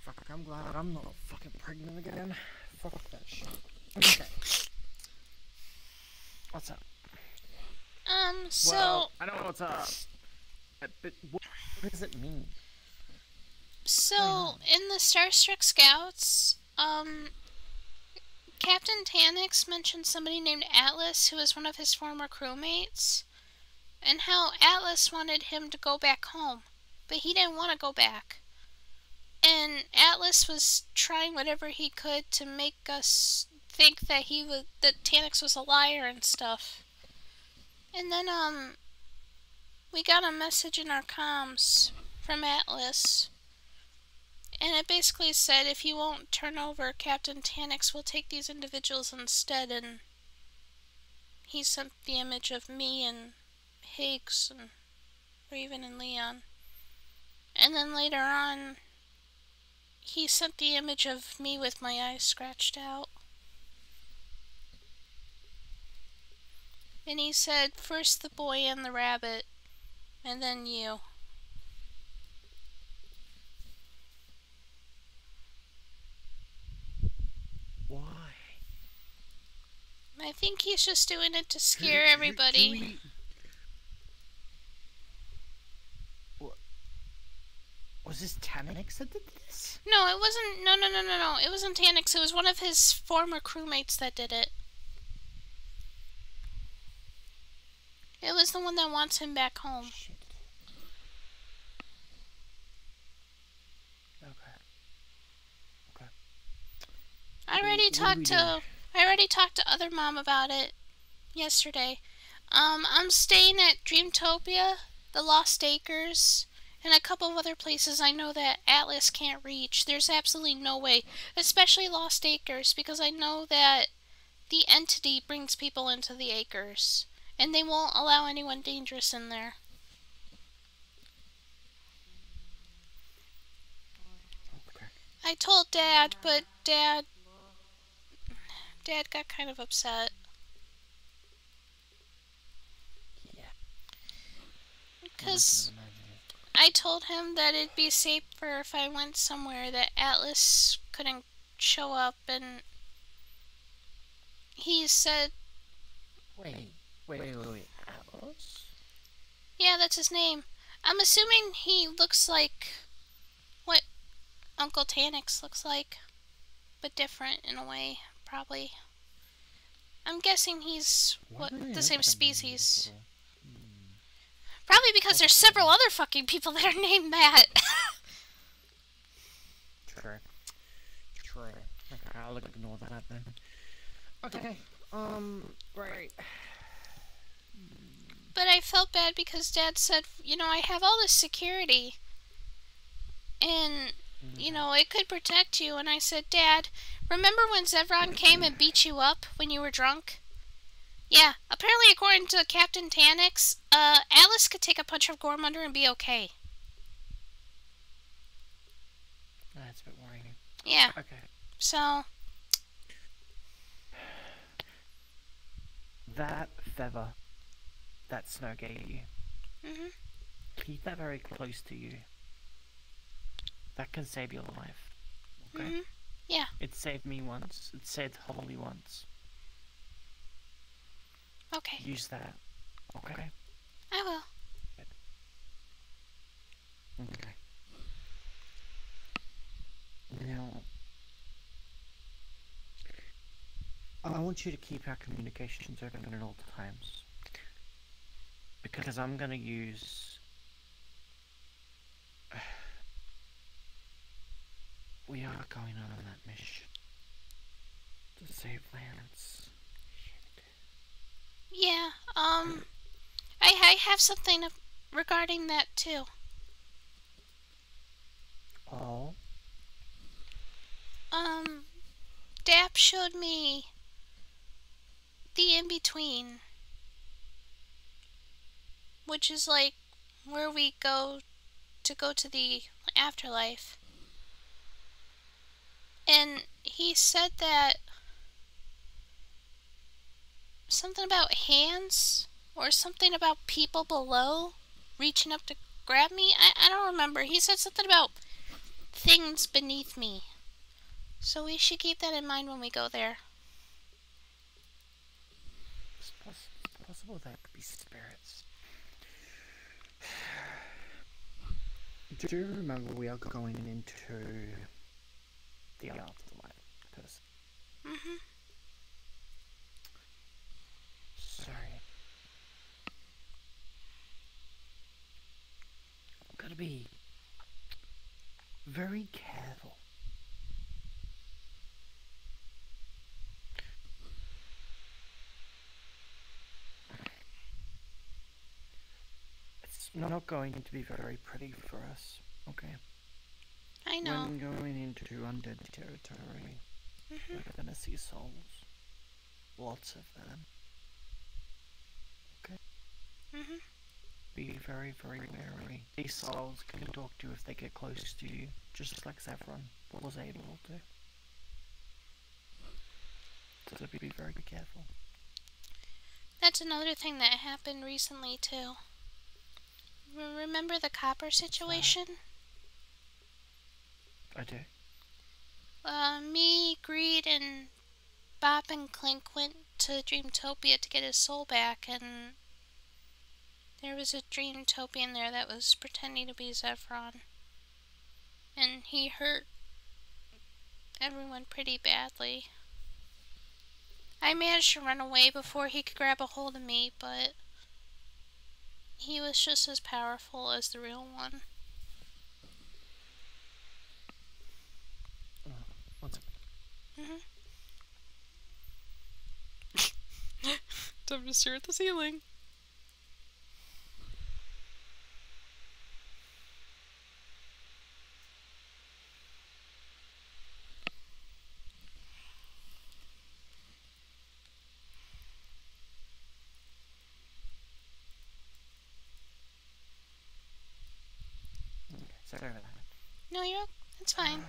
Fuck, I'm glad I'm not fucking pregnant again. Fuck that shit. Okay. What's up? So Well, I know what's up. But what does it mean? So in the Starstruck Scouts, Captain Tanix mentioned somebody named Atlas who was one of his former crewmates, and how Atlas wanted him to go back home, but he didn't want to go back. And Atlas was trying whatever he could to make us think that that Tanix was a liar and stuff. And then we got a message in our comms from Atlas. And it basically said, if you won't turn over Captain Tanix, we'll take these individuals instead. And he sent the image of me and Higgs and Raven and Leon. And then later on, he sent the image of me with my eyes scratched out. And he said, first the boy and the rabbit, and then you. Why? I think he's just doing it to scare everybody. Was this Tanix that did this? No, it wasn't. No. It wasn't Tanix. It was one of his former crewmates that did it. It was the one that wants him back home. Shit. Okay. I already talked to other mom about it yesterday. I'm staying at Dreamtopia, the Lost Acres, and a couple of other places I know that Atlas can't reach. There's absolutely no way, especially Lost Acres, because I know that the entity brings people into the acres, and they won't allow anyone dangerous in there. I told Dad, but Dad got kind of upset. Because I told him that it'd be safer if I went somewhere that Atlas couldn't show up, and he said... Wait. Atlas? Yeah, that's his name. I'm assuming he looks like what Uncle Tanix looks like, but different in a way, probably. I'm guessing he's the same species. Probably because there's several other fucking people that are named that. True. Okay, I'll ignore that then. Okay, right. But I felt bad because Dad said, you know, I have all this security. And, you know, it could protect you. And I said, Dad, remember when Zevron came and beat you up when you were drunk? Yeah, apparently according to Captain Tanix, Alice could take a punch from Gormunder and be okay. That's a bit worrying. Yeah. Okay. So... that feather that Snow gave you, keep that very close to you. That can save your life. Okay? Yeah. It saved me once. It saved Holly once. Okay. Use that. Okay? I will. Okay. Now, I want you to keep our communications open at all times. Because I'm gonna use... we are going on that mission. To save Lance. Yeah, I have something regarding that too. Oh? Dap showed me the in-between, which is like where we go to the afterlife. And he said that something about hands or something about people below reaching up to grab me. I don't remember. He said something about things beneath me. So we should keep that in mind when we go there. It's possible that could be spirits. Do you remember we are going into the afterlife person? Sorry. I've got to be very careful. It's not going to be very pretty for us, okay? I know. When going into undead territory, we're gonna see souls. Lots of them. Okay? Be very, very wary. These souls can talk to you if they get close to you, just like Saffron was able to. So be very careful. That's another thing that happened recently too. Remember the copper situation? I do. Me, Greed, and Bop and Clink went to Dreamtopia to get his soul back, and there was a Dreamtopian there that was pretending to be Zevron. And he hurt everyone pretty badly. I managed to run away before he could grab a hold of me, but he was just as powerful as the real one. Time to stare at the ceiling. Sorry about that. No, it's fine.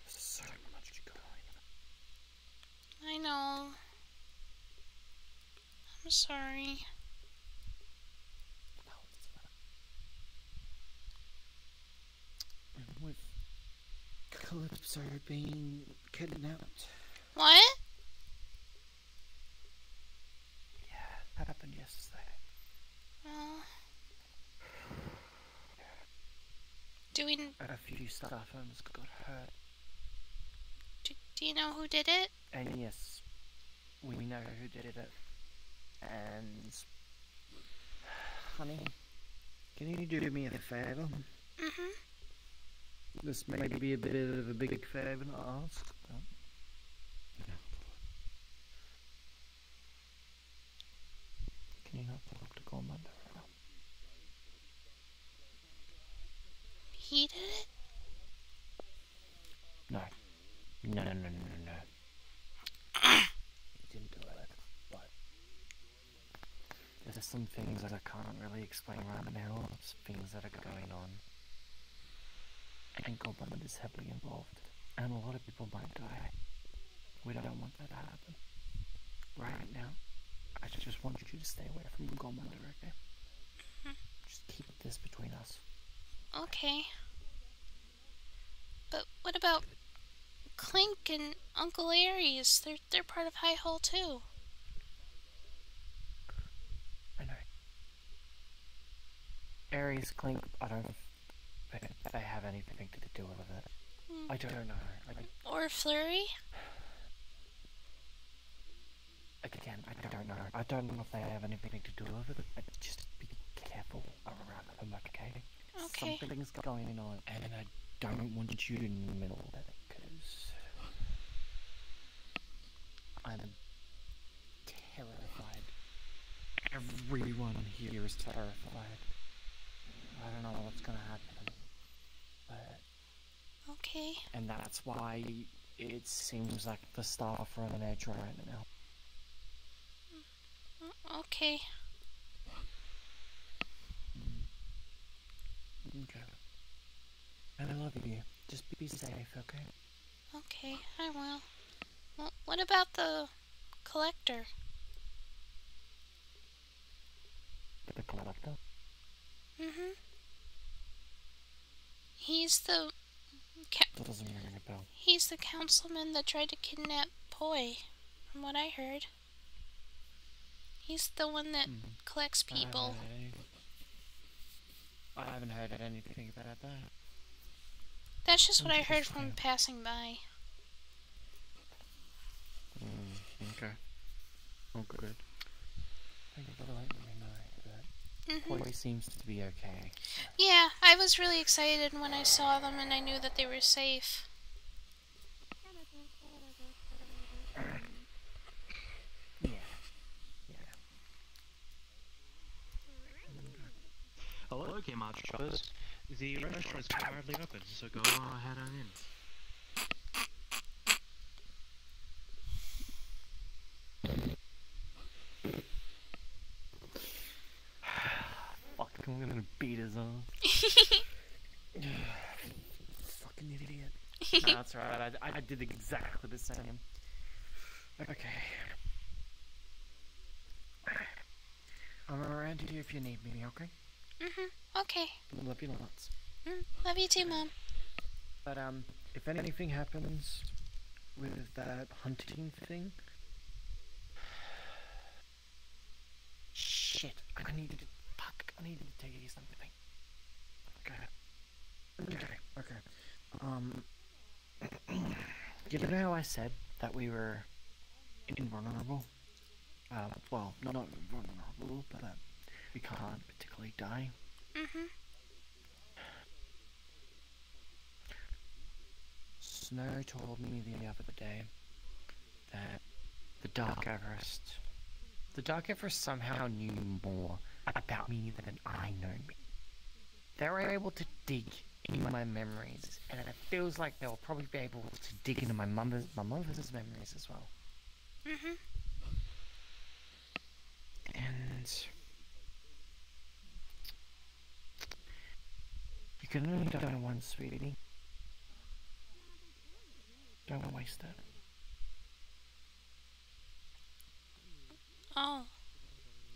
So much going. I know. I'm sorry. With Calypso being kidnapped. What? Yeah, that happened yesterday. Well, do we? A few staff members got hurt. Do you know who did it? And yes, we know who did it. And honey, can you do me a favor? Mhm. This may be a bit of a big favor to ask. But... Can you not talk to Commander? He did it? No. No. He didn't do it. But there's some things that I can't really explain right now. There's things that are going on. And Commander is heavily involved. And a lot of people might die. We don't want that to happen. Right now, I just want you to stay away from Commander, okay? Just keep this between us. Okay. But what about Clink and Uncle Aries? They're part of High Hall too. I know. Aries, Clink, I don't think they have anything to do with it. I don't know. Or Flurry? Again, I don't know. I don't know if they have anything to do with it. Just be careful around them, okay? Okay. Something's going on, and I don't want you to know that, because I'm terrified. Everyone here is terrified. I don't know what's gonna happen, but... Okay. And that's why it seems like the staff are on edge right now. Okay. Okay. And I love you. Just be safe, okay? Okay, I will. Well, what about the collector? The collector? Mhm. He's the... That doesn't ring a bell. He's the councilman that tried to kidnap Poi, from what I heard. He's the one that collects people. I haven't heard anything about that. That's just what I heard from passing by. Okay. Oh, good. Thank you for letting me know that Poi seems to be okay. Yeah, I was really excited when I saw them and I knew that they were safe. Hello, K-Mod shoppers. The restaurant's currently open, so go ahead on in. Fuck, I'm gonna beat his ass. Fucking idiot. No, that's right, I did exactly the same. Okay. I'm around here if you need me, okay? Okay. Love you lots. Love you too, Mom. But, if anything happens with that hunting thing... Shit, I needed to tell you something. Okay. You know how I said that we were invulnerable? Well, not invulnerable, but we can't particularly die. Snow told me the other day that the Dark Everest somehow knew more about me than I know me. They were able to dig into my memories, and it feels like they'll probably be able to dig into my mother's memories as well. chance. You can only die once, sweetie. Don't waste it. Oh.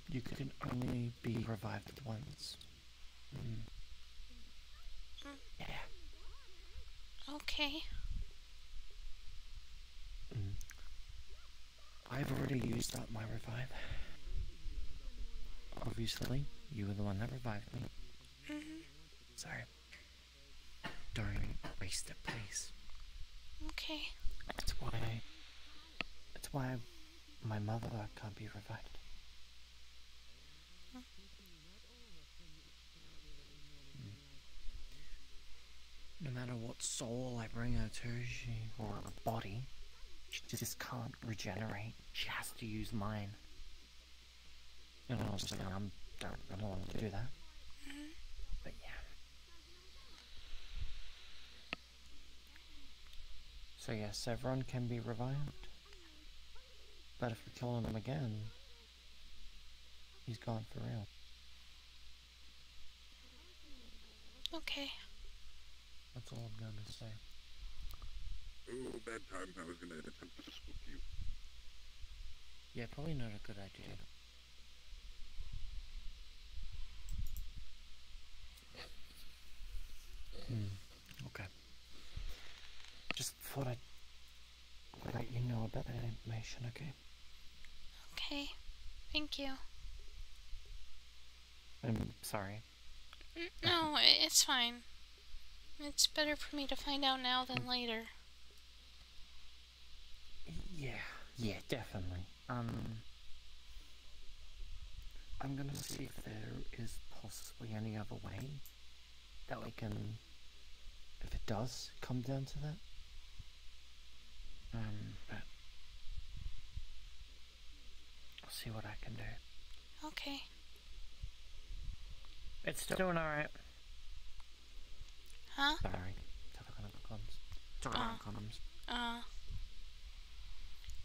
You can only be revived once. Yeah. Okay. I've already used up my revive. Obviously, you were the one that revived me. Sorry. Don't waste it, please. Okay. That's why my mother can't be revived. No matter what soul I bring her to, or a body, she just can't regenerate. She has to use mine. And obviously, I don't want to do that. But yeah. So yes, everyone can be revived. But if we kill him again, he's gone for real. Okay. That's all I'm going to say. Oh, bad time. I was going to attempt to spook you. Yeah, probably not a good idea. Okay. Just thought I'd let you know about that information, okay? Okay. Thank you. I'm sorry. No, it's fine. It's better for me to find out now than later. Yeah, definitely. I'm gonna see if there is possibly any other way that we can, if it does come down to that. But I'll see what I can do. Okay. It's doing alright. Huh? Sorry. Condoms.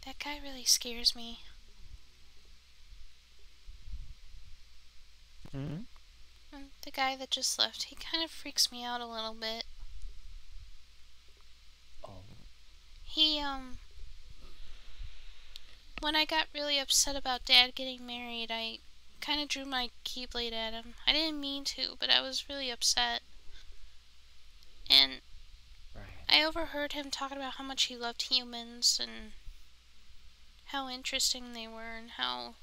That guy really scares me. The guy that just left, he kind of freaks me out a little bit. Oh. He, when I got really upset about Dad getting married, I kind of drew my keyblade at him. I didn't mean to, but I was really upset. And I overheard him talking about how much he loved humans and how interesting they were and how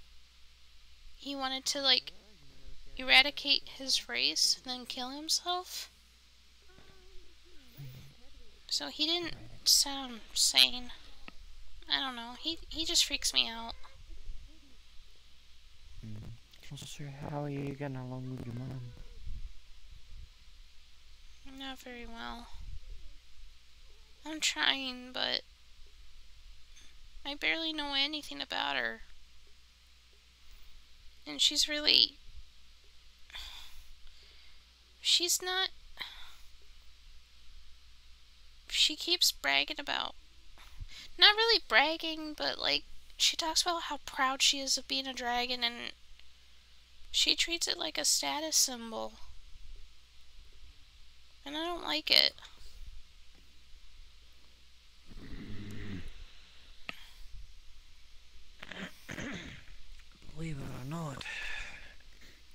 he wanted to, like, eradicate his race and then kill himself. So he didn't sound sane. I don't know. He just freaks me out. So how are you getting along with your mom? Not very well. I'm trying, but I barely know anything about her. And she's really... She's not... She keeps bragging about... Not really bragging, but like, she talks about how proud she is of being a dragon, and she treats it like a status symbol. And I don't like it. Believe it or not,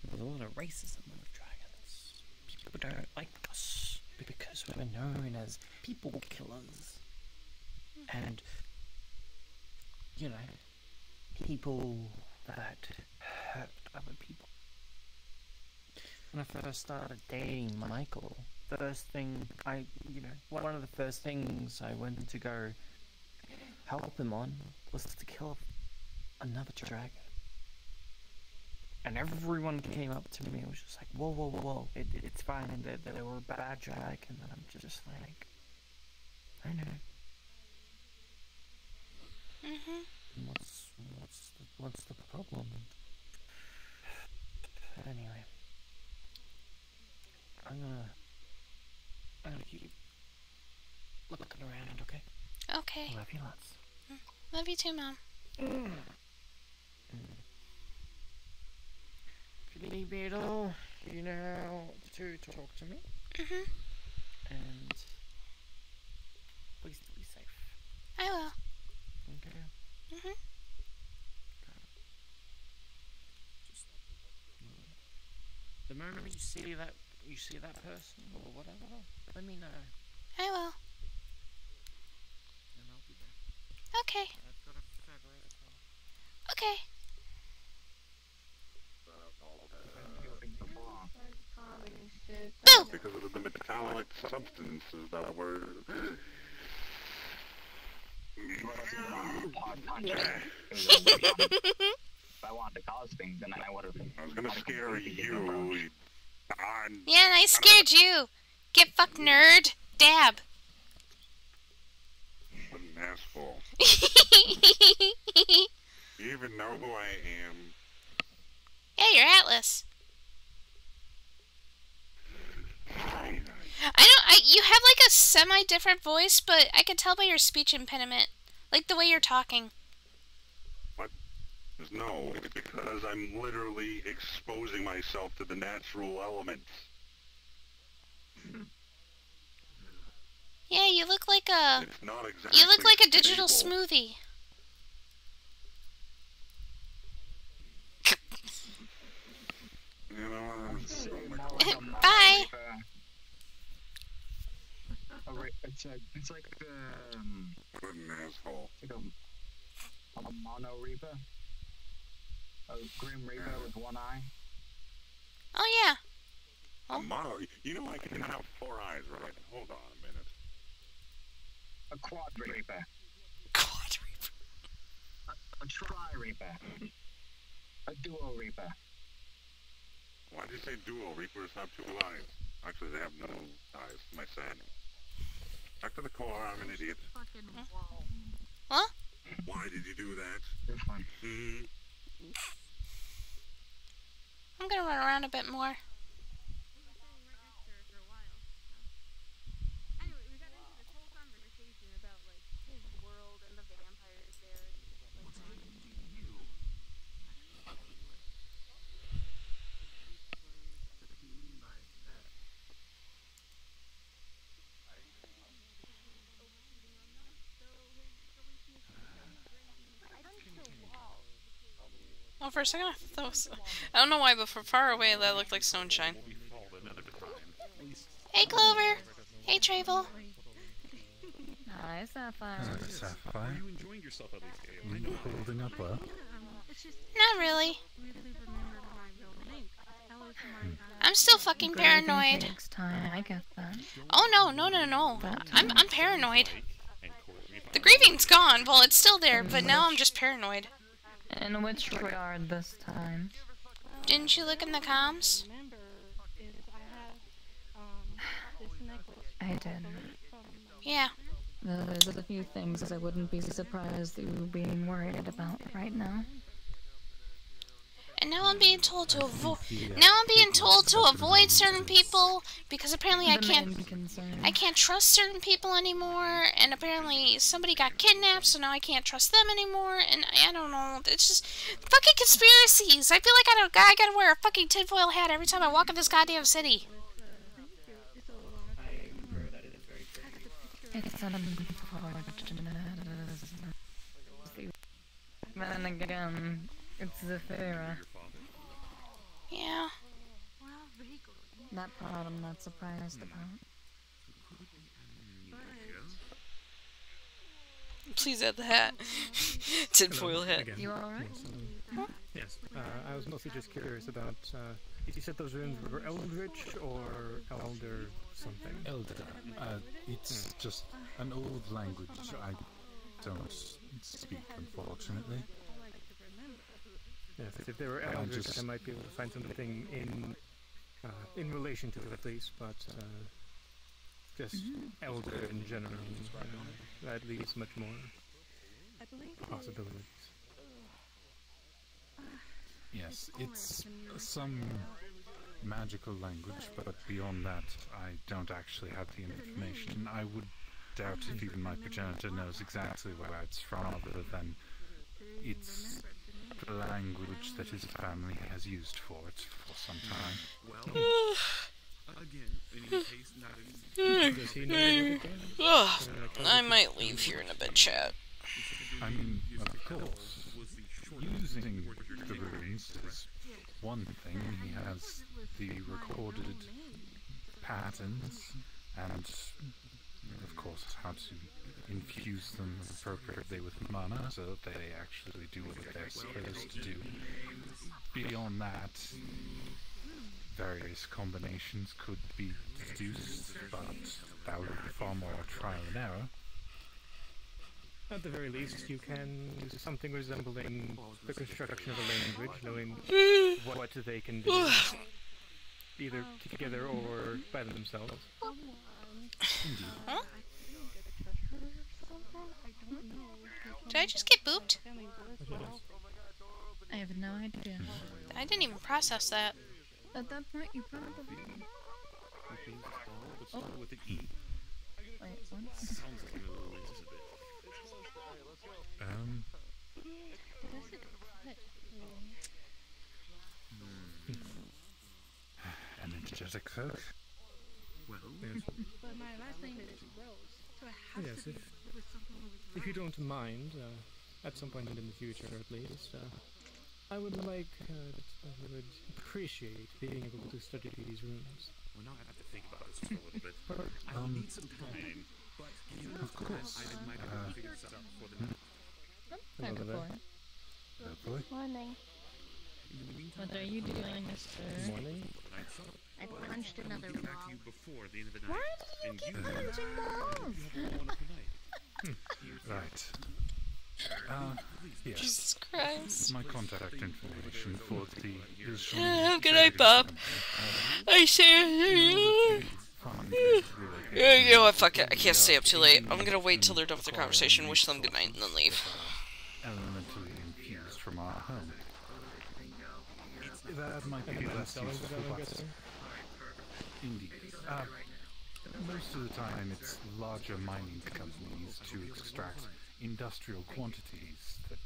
there's a lot of racism with dragons. People don't like us because we're known as people killers. And, you know, people that hurt other people. When I first started dating Michael, one of the first things I went to go help him on was to kill another dragon. And everyone came up to me and was just like, whoa, whoa, whoa, it's fine, and they were a bad dragon, and I'm just like, I know. What's the problem? But anyway, I'm gonna keep looking around, okay? Okay. Love you lots. Love you too, Mom. If you need me at all, you know how to talk to me. Mhm. And please be safe. I will. Okay. Mhm. The moment you see that person or whatever, let me know. I will. And I'll be there. Okay. I've got a fabulous car. Okay. Boo! Because of the metallic substances that were... If I wanted to cause things, then I would have... I was gonna scare you. Yeah, and I scared you. Get fucked, nerd. Dab. What an asshole. You even know who I am? Yeah, you're Atlas. You have like a semi-different voice, but I can tell by your speech impediment. Like the way you're talking. What? No, it's because I'm literally exposing myself to the natural elements. Yeah, you look like a... It's not exactly You look like a digital stable. smoothie. You know, Bye. It's like what an asshole. It's like a mono reaper. A grim reaper with one eye. Oh, yeah. A mono. You know I can have 4 eyes, right? Hold on a minute. A quad reaper. Quad reaper. A tri-reaper. A duo reaper. Why did you say dual? Reapers have 2 eyes. Actually, they have no eyes. My sad. Back to the core, I'm an idiot. What? Why did you do that? You're fine. I'm gonna run around a bit more. Oh, for a second I thought that was... I don't know why, but from far away that looked like sunshine. Hey, Clover! Hey, Travel! Hi, Sapphire. Sapphire. Are you enjoying yourself at least? Are you holding up well? Not really. I'm still fucking paranoid. Takes time, I get that. Oh no. I'm paranoid. The grieving's gone. Well, it's still there, but now I'm just paranoid. In which regard this time? Didn't you look in the comms? I did. Yeah. There's a few things I wouldn't be surprised you being worried about right now. And now I'm being told to avoid. Now I'm being told to avoid certain people because apparently I can't trust certain people anymore. And apparently somebody got kidnapped, so now I can't trust them anymore. And I don't know. It's just fucking conspiracies. I feel like I gotta wear a fucking tinfoil hat every time I walk in this goddamn city. It's unfortunate. Then again, it's Zafira. Yeah. That part I'm not surprised about. Please add the hat. Tinfoil hat. Again. You alright? Yes. I was mostly just curious about, you said those runes were Eldritch or Elder something? Elder. It's just an old language I don't speak, unfortunately. Yes, if they were Eldritch, I might be able to find something in relation to it at least, but just Elder in general, that leaves much more possibilities. Yes, it's some magical language, but beyond that, I don't actually have the information. I would doubt if even my progenitor knows exactly where it's from, other than it's language that his family has used for it for some time. Does he know it again? I might leave here in a bit, chat. I mean, of course, using the runes is one thing. He has the recorded patterns and, of course, how to infuse them appropriately with mana so that they actually do what they're supposed to do. Beyond that, various combinations could be deduced, but that would be far more trial and error. At the very least, you can use something resembling the construction of a language, knowing what they can do, either together or by themselves. Huh? Did I just get booped? I have no idea. I didn't even process that. At that point, you probably... Oh. With an E. Wait, what? Sounds like a little bit. An energetic folk? Well, yes. But my last name is Rose, so it has Yes, to be with something with if you don't mind, at some point in the future at least, I would like, I would appreciate being able to study these runes. Well, now I have to think about this for a little bit. I need some time, but you know, of course. I might have to figure this out before the night. Hi, good boy. Good boy. Morning. What are you doing, mister? Morning. I punched another Back to wall. you before the end of the night. Why do you keep punching walls? You have a wonderful night. Right. Yes. Jesus Christ. My contact information for the usual... Good night, Bob. I say you know what, fuck it. I can't stay up too late. I'm gonna wait till they're done with their conversation, wish them good night, and then leave. Elementally infused from our home. That might be less useful, but... Indeed. Most of the time it's larger mining companies to extract industrial quantities that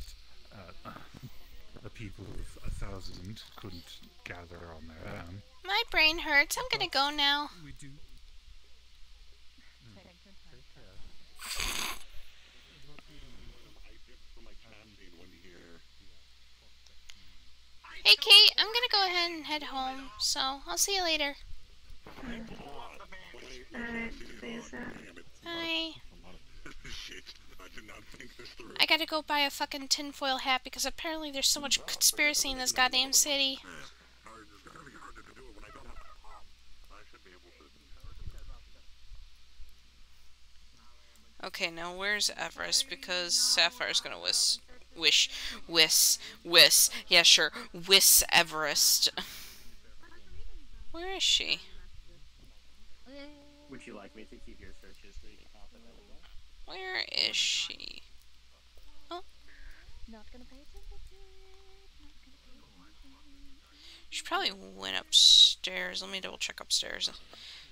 the people of 1,000 couldn't gather on their own. My brain hurts. I'm gonna go now. We do. Hey, Kate. I'm gonna go ahead and head home, so I'll see you later. Alright, see you soon. Bye. Shit, I did not think this through. I gotta go buy a fucking tinfoil hat because apparently there's so much conspiracy in this goddamn city. Okay, now where's Everest? Because Sapphire's gonna wish Everest. Where is she? Would you like me to keep your search history confidential? Where is she? Oh. Not gonna pay attention to it. She probably went upstairs. Let me double check upstairs.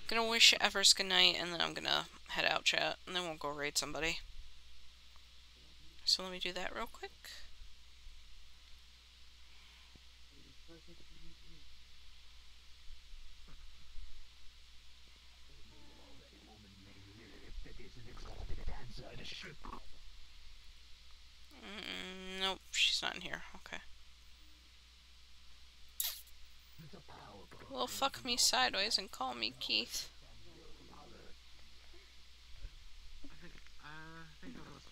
Gonna wish Everest good night, and then I'm gonna head out, chat, and then we'll go raid somebody. So let me do that real quick. Nope, she's not in here. Okay. Well, fuck me sideways and call me Keith. I think that was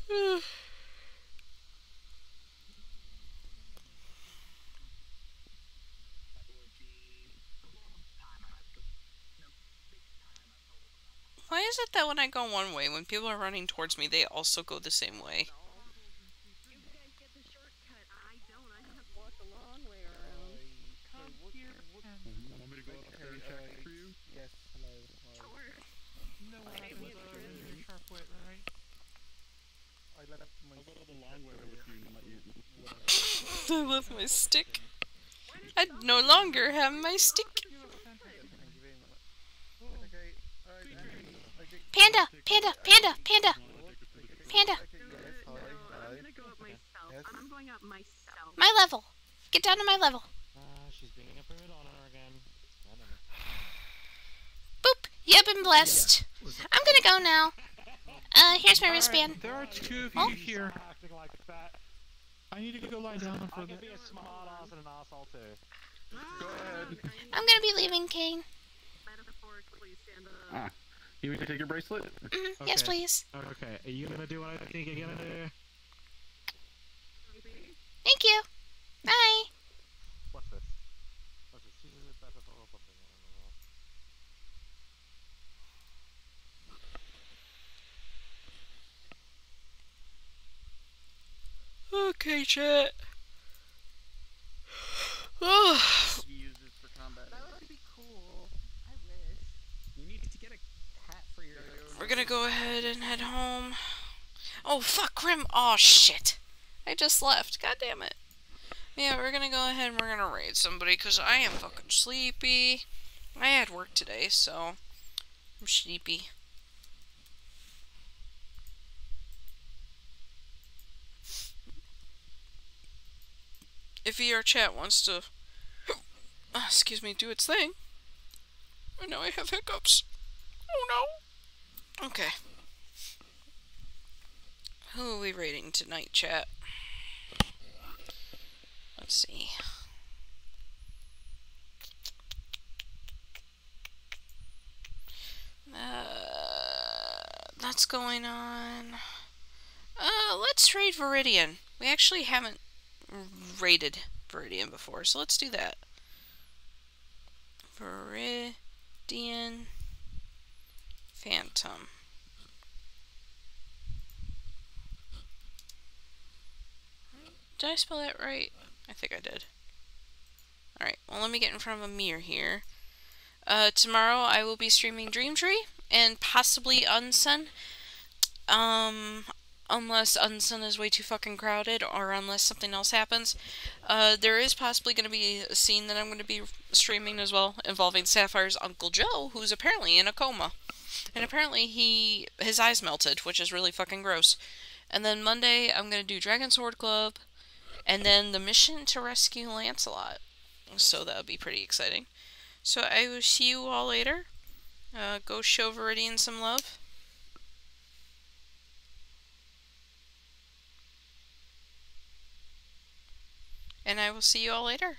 14. Why is it that when I go one way, when people are running towards me, they also go the same way? I left my stick. I no longer have my stick. Panda! Panda! Panda! Panda! Panda! My level! Get down to my level! She's being a prude on her again. Boop! You've been blessed. I'm gonna go now. Here's my wristband. There are two of you here. I need to go lie down for a bit. Be a smart ass and an asshole too. Go ahead. I'm gonna be leaving, Kane. Ah, you want to take your bracelet? Yes, please. Okay, are you gonna do what I think you're gonna do? Thank you. Bye. What's this? What's this? She's a better for something. Okay, chat. Oh. Use this for combat. That would be cool. I wish. You need to get a hat for your. We're gonna go ahead and head home. Oh, fuck, Grim. Oh, shit. I just left. God damn it. Yeah, we're gonna go ahead and we're gonna raid somebody because I am fucking sleepy. I had work today, so I'm sleepy. If VRChat wants to, excuse me, do its thing. And now I have hiccups. Oh no. Okay. Who are we raiding tonight, chat? Let's see. That's going on. Let's raid Viridian. We actually haven't raided Viridian before, so let's do that. Viridian Phantom. Did I spell that right? I think I did. Alright, well let me get in front of a mirror here. Tomorrow I will be streaming Dream Tree and possibly Unsun. Unless Unsun is way too fucking crowded or unless something else happens. There is possibly going to be a scene that I'm going to be streaming as well involving Sapphire's Uncle Joe, who's apparently in a coma. And apparently his eyes melted, which is really fucking gross. And then Monday I'm going to do Dragon Sword Club and then the mission to rescue Lancelot. So that would be pretty exciting. So I will see you all later. Go show Viridian some love. And I will see you all later.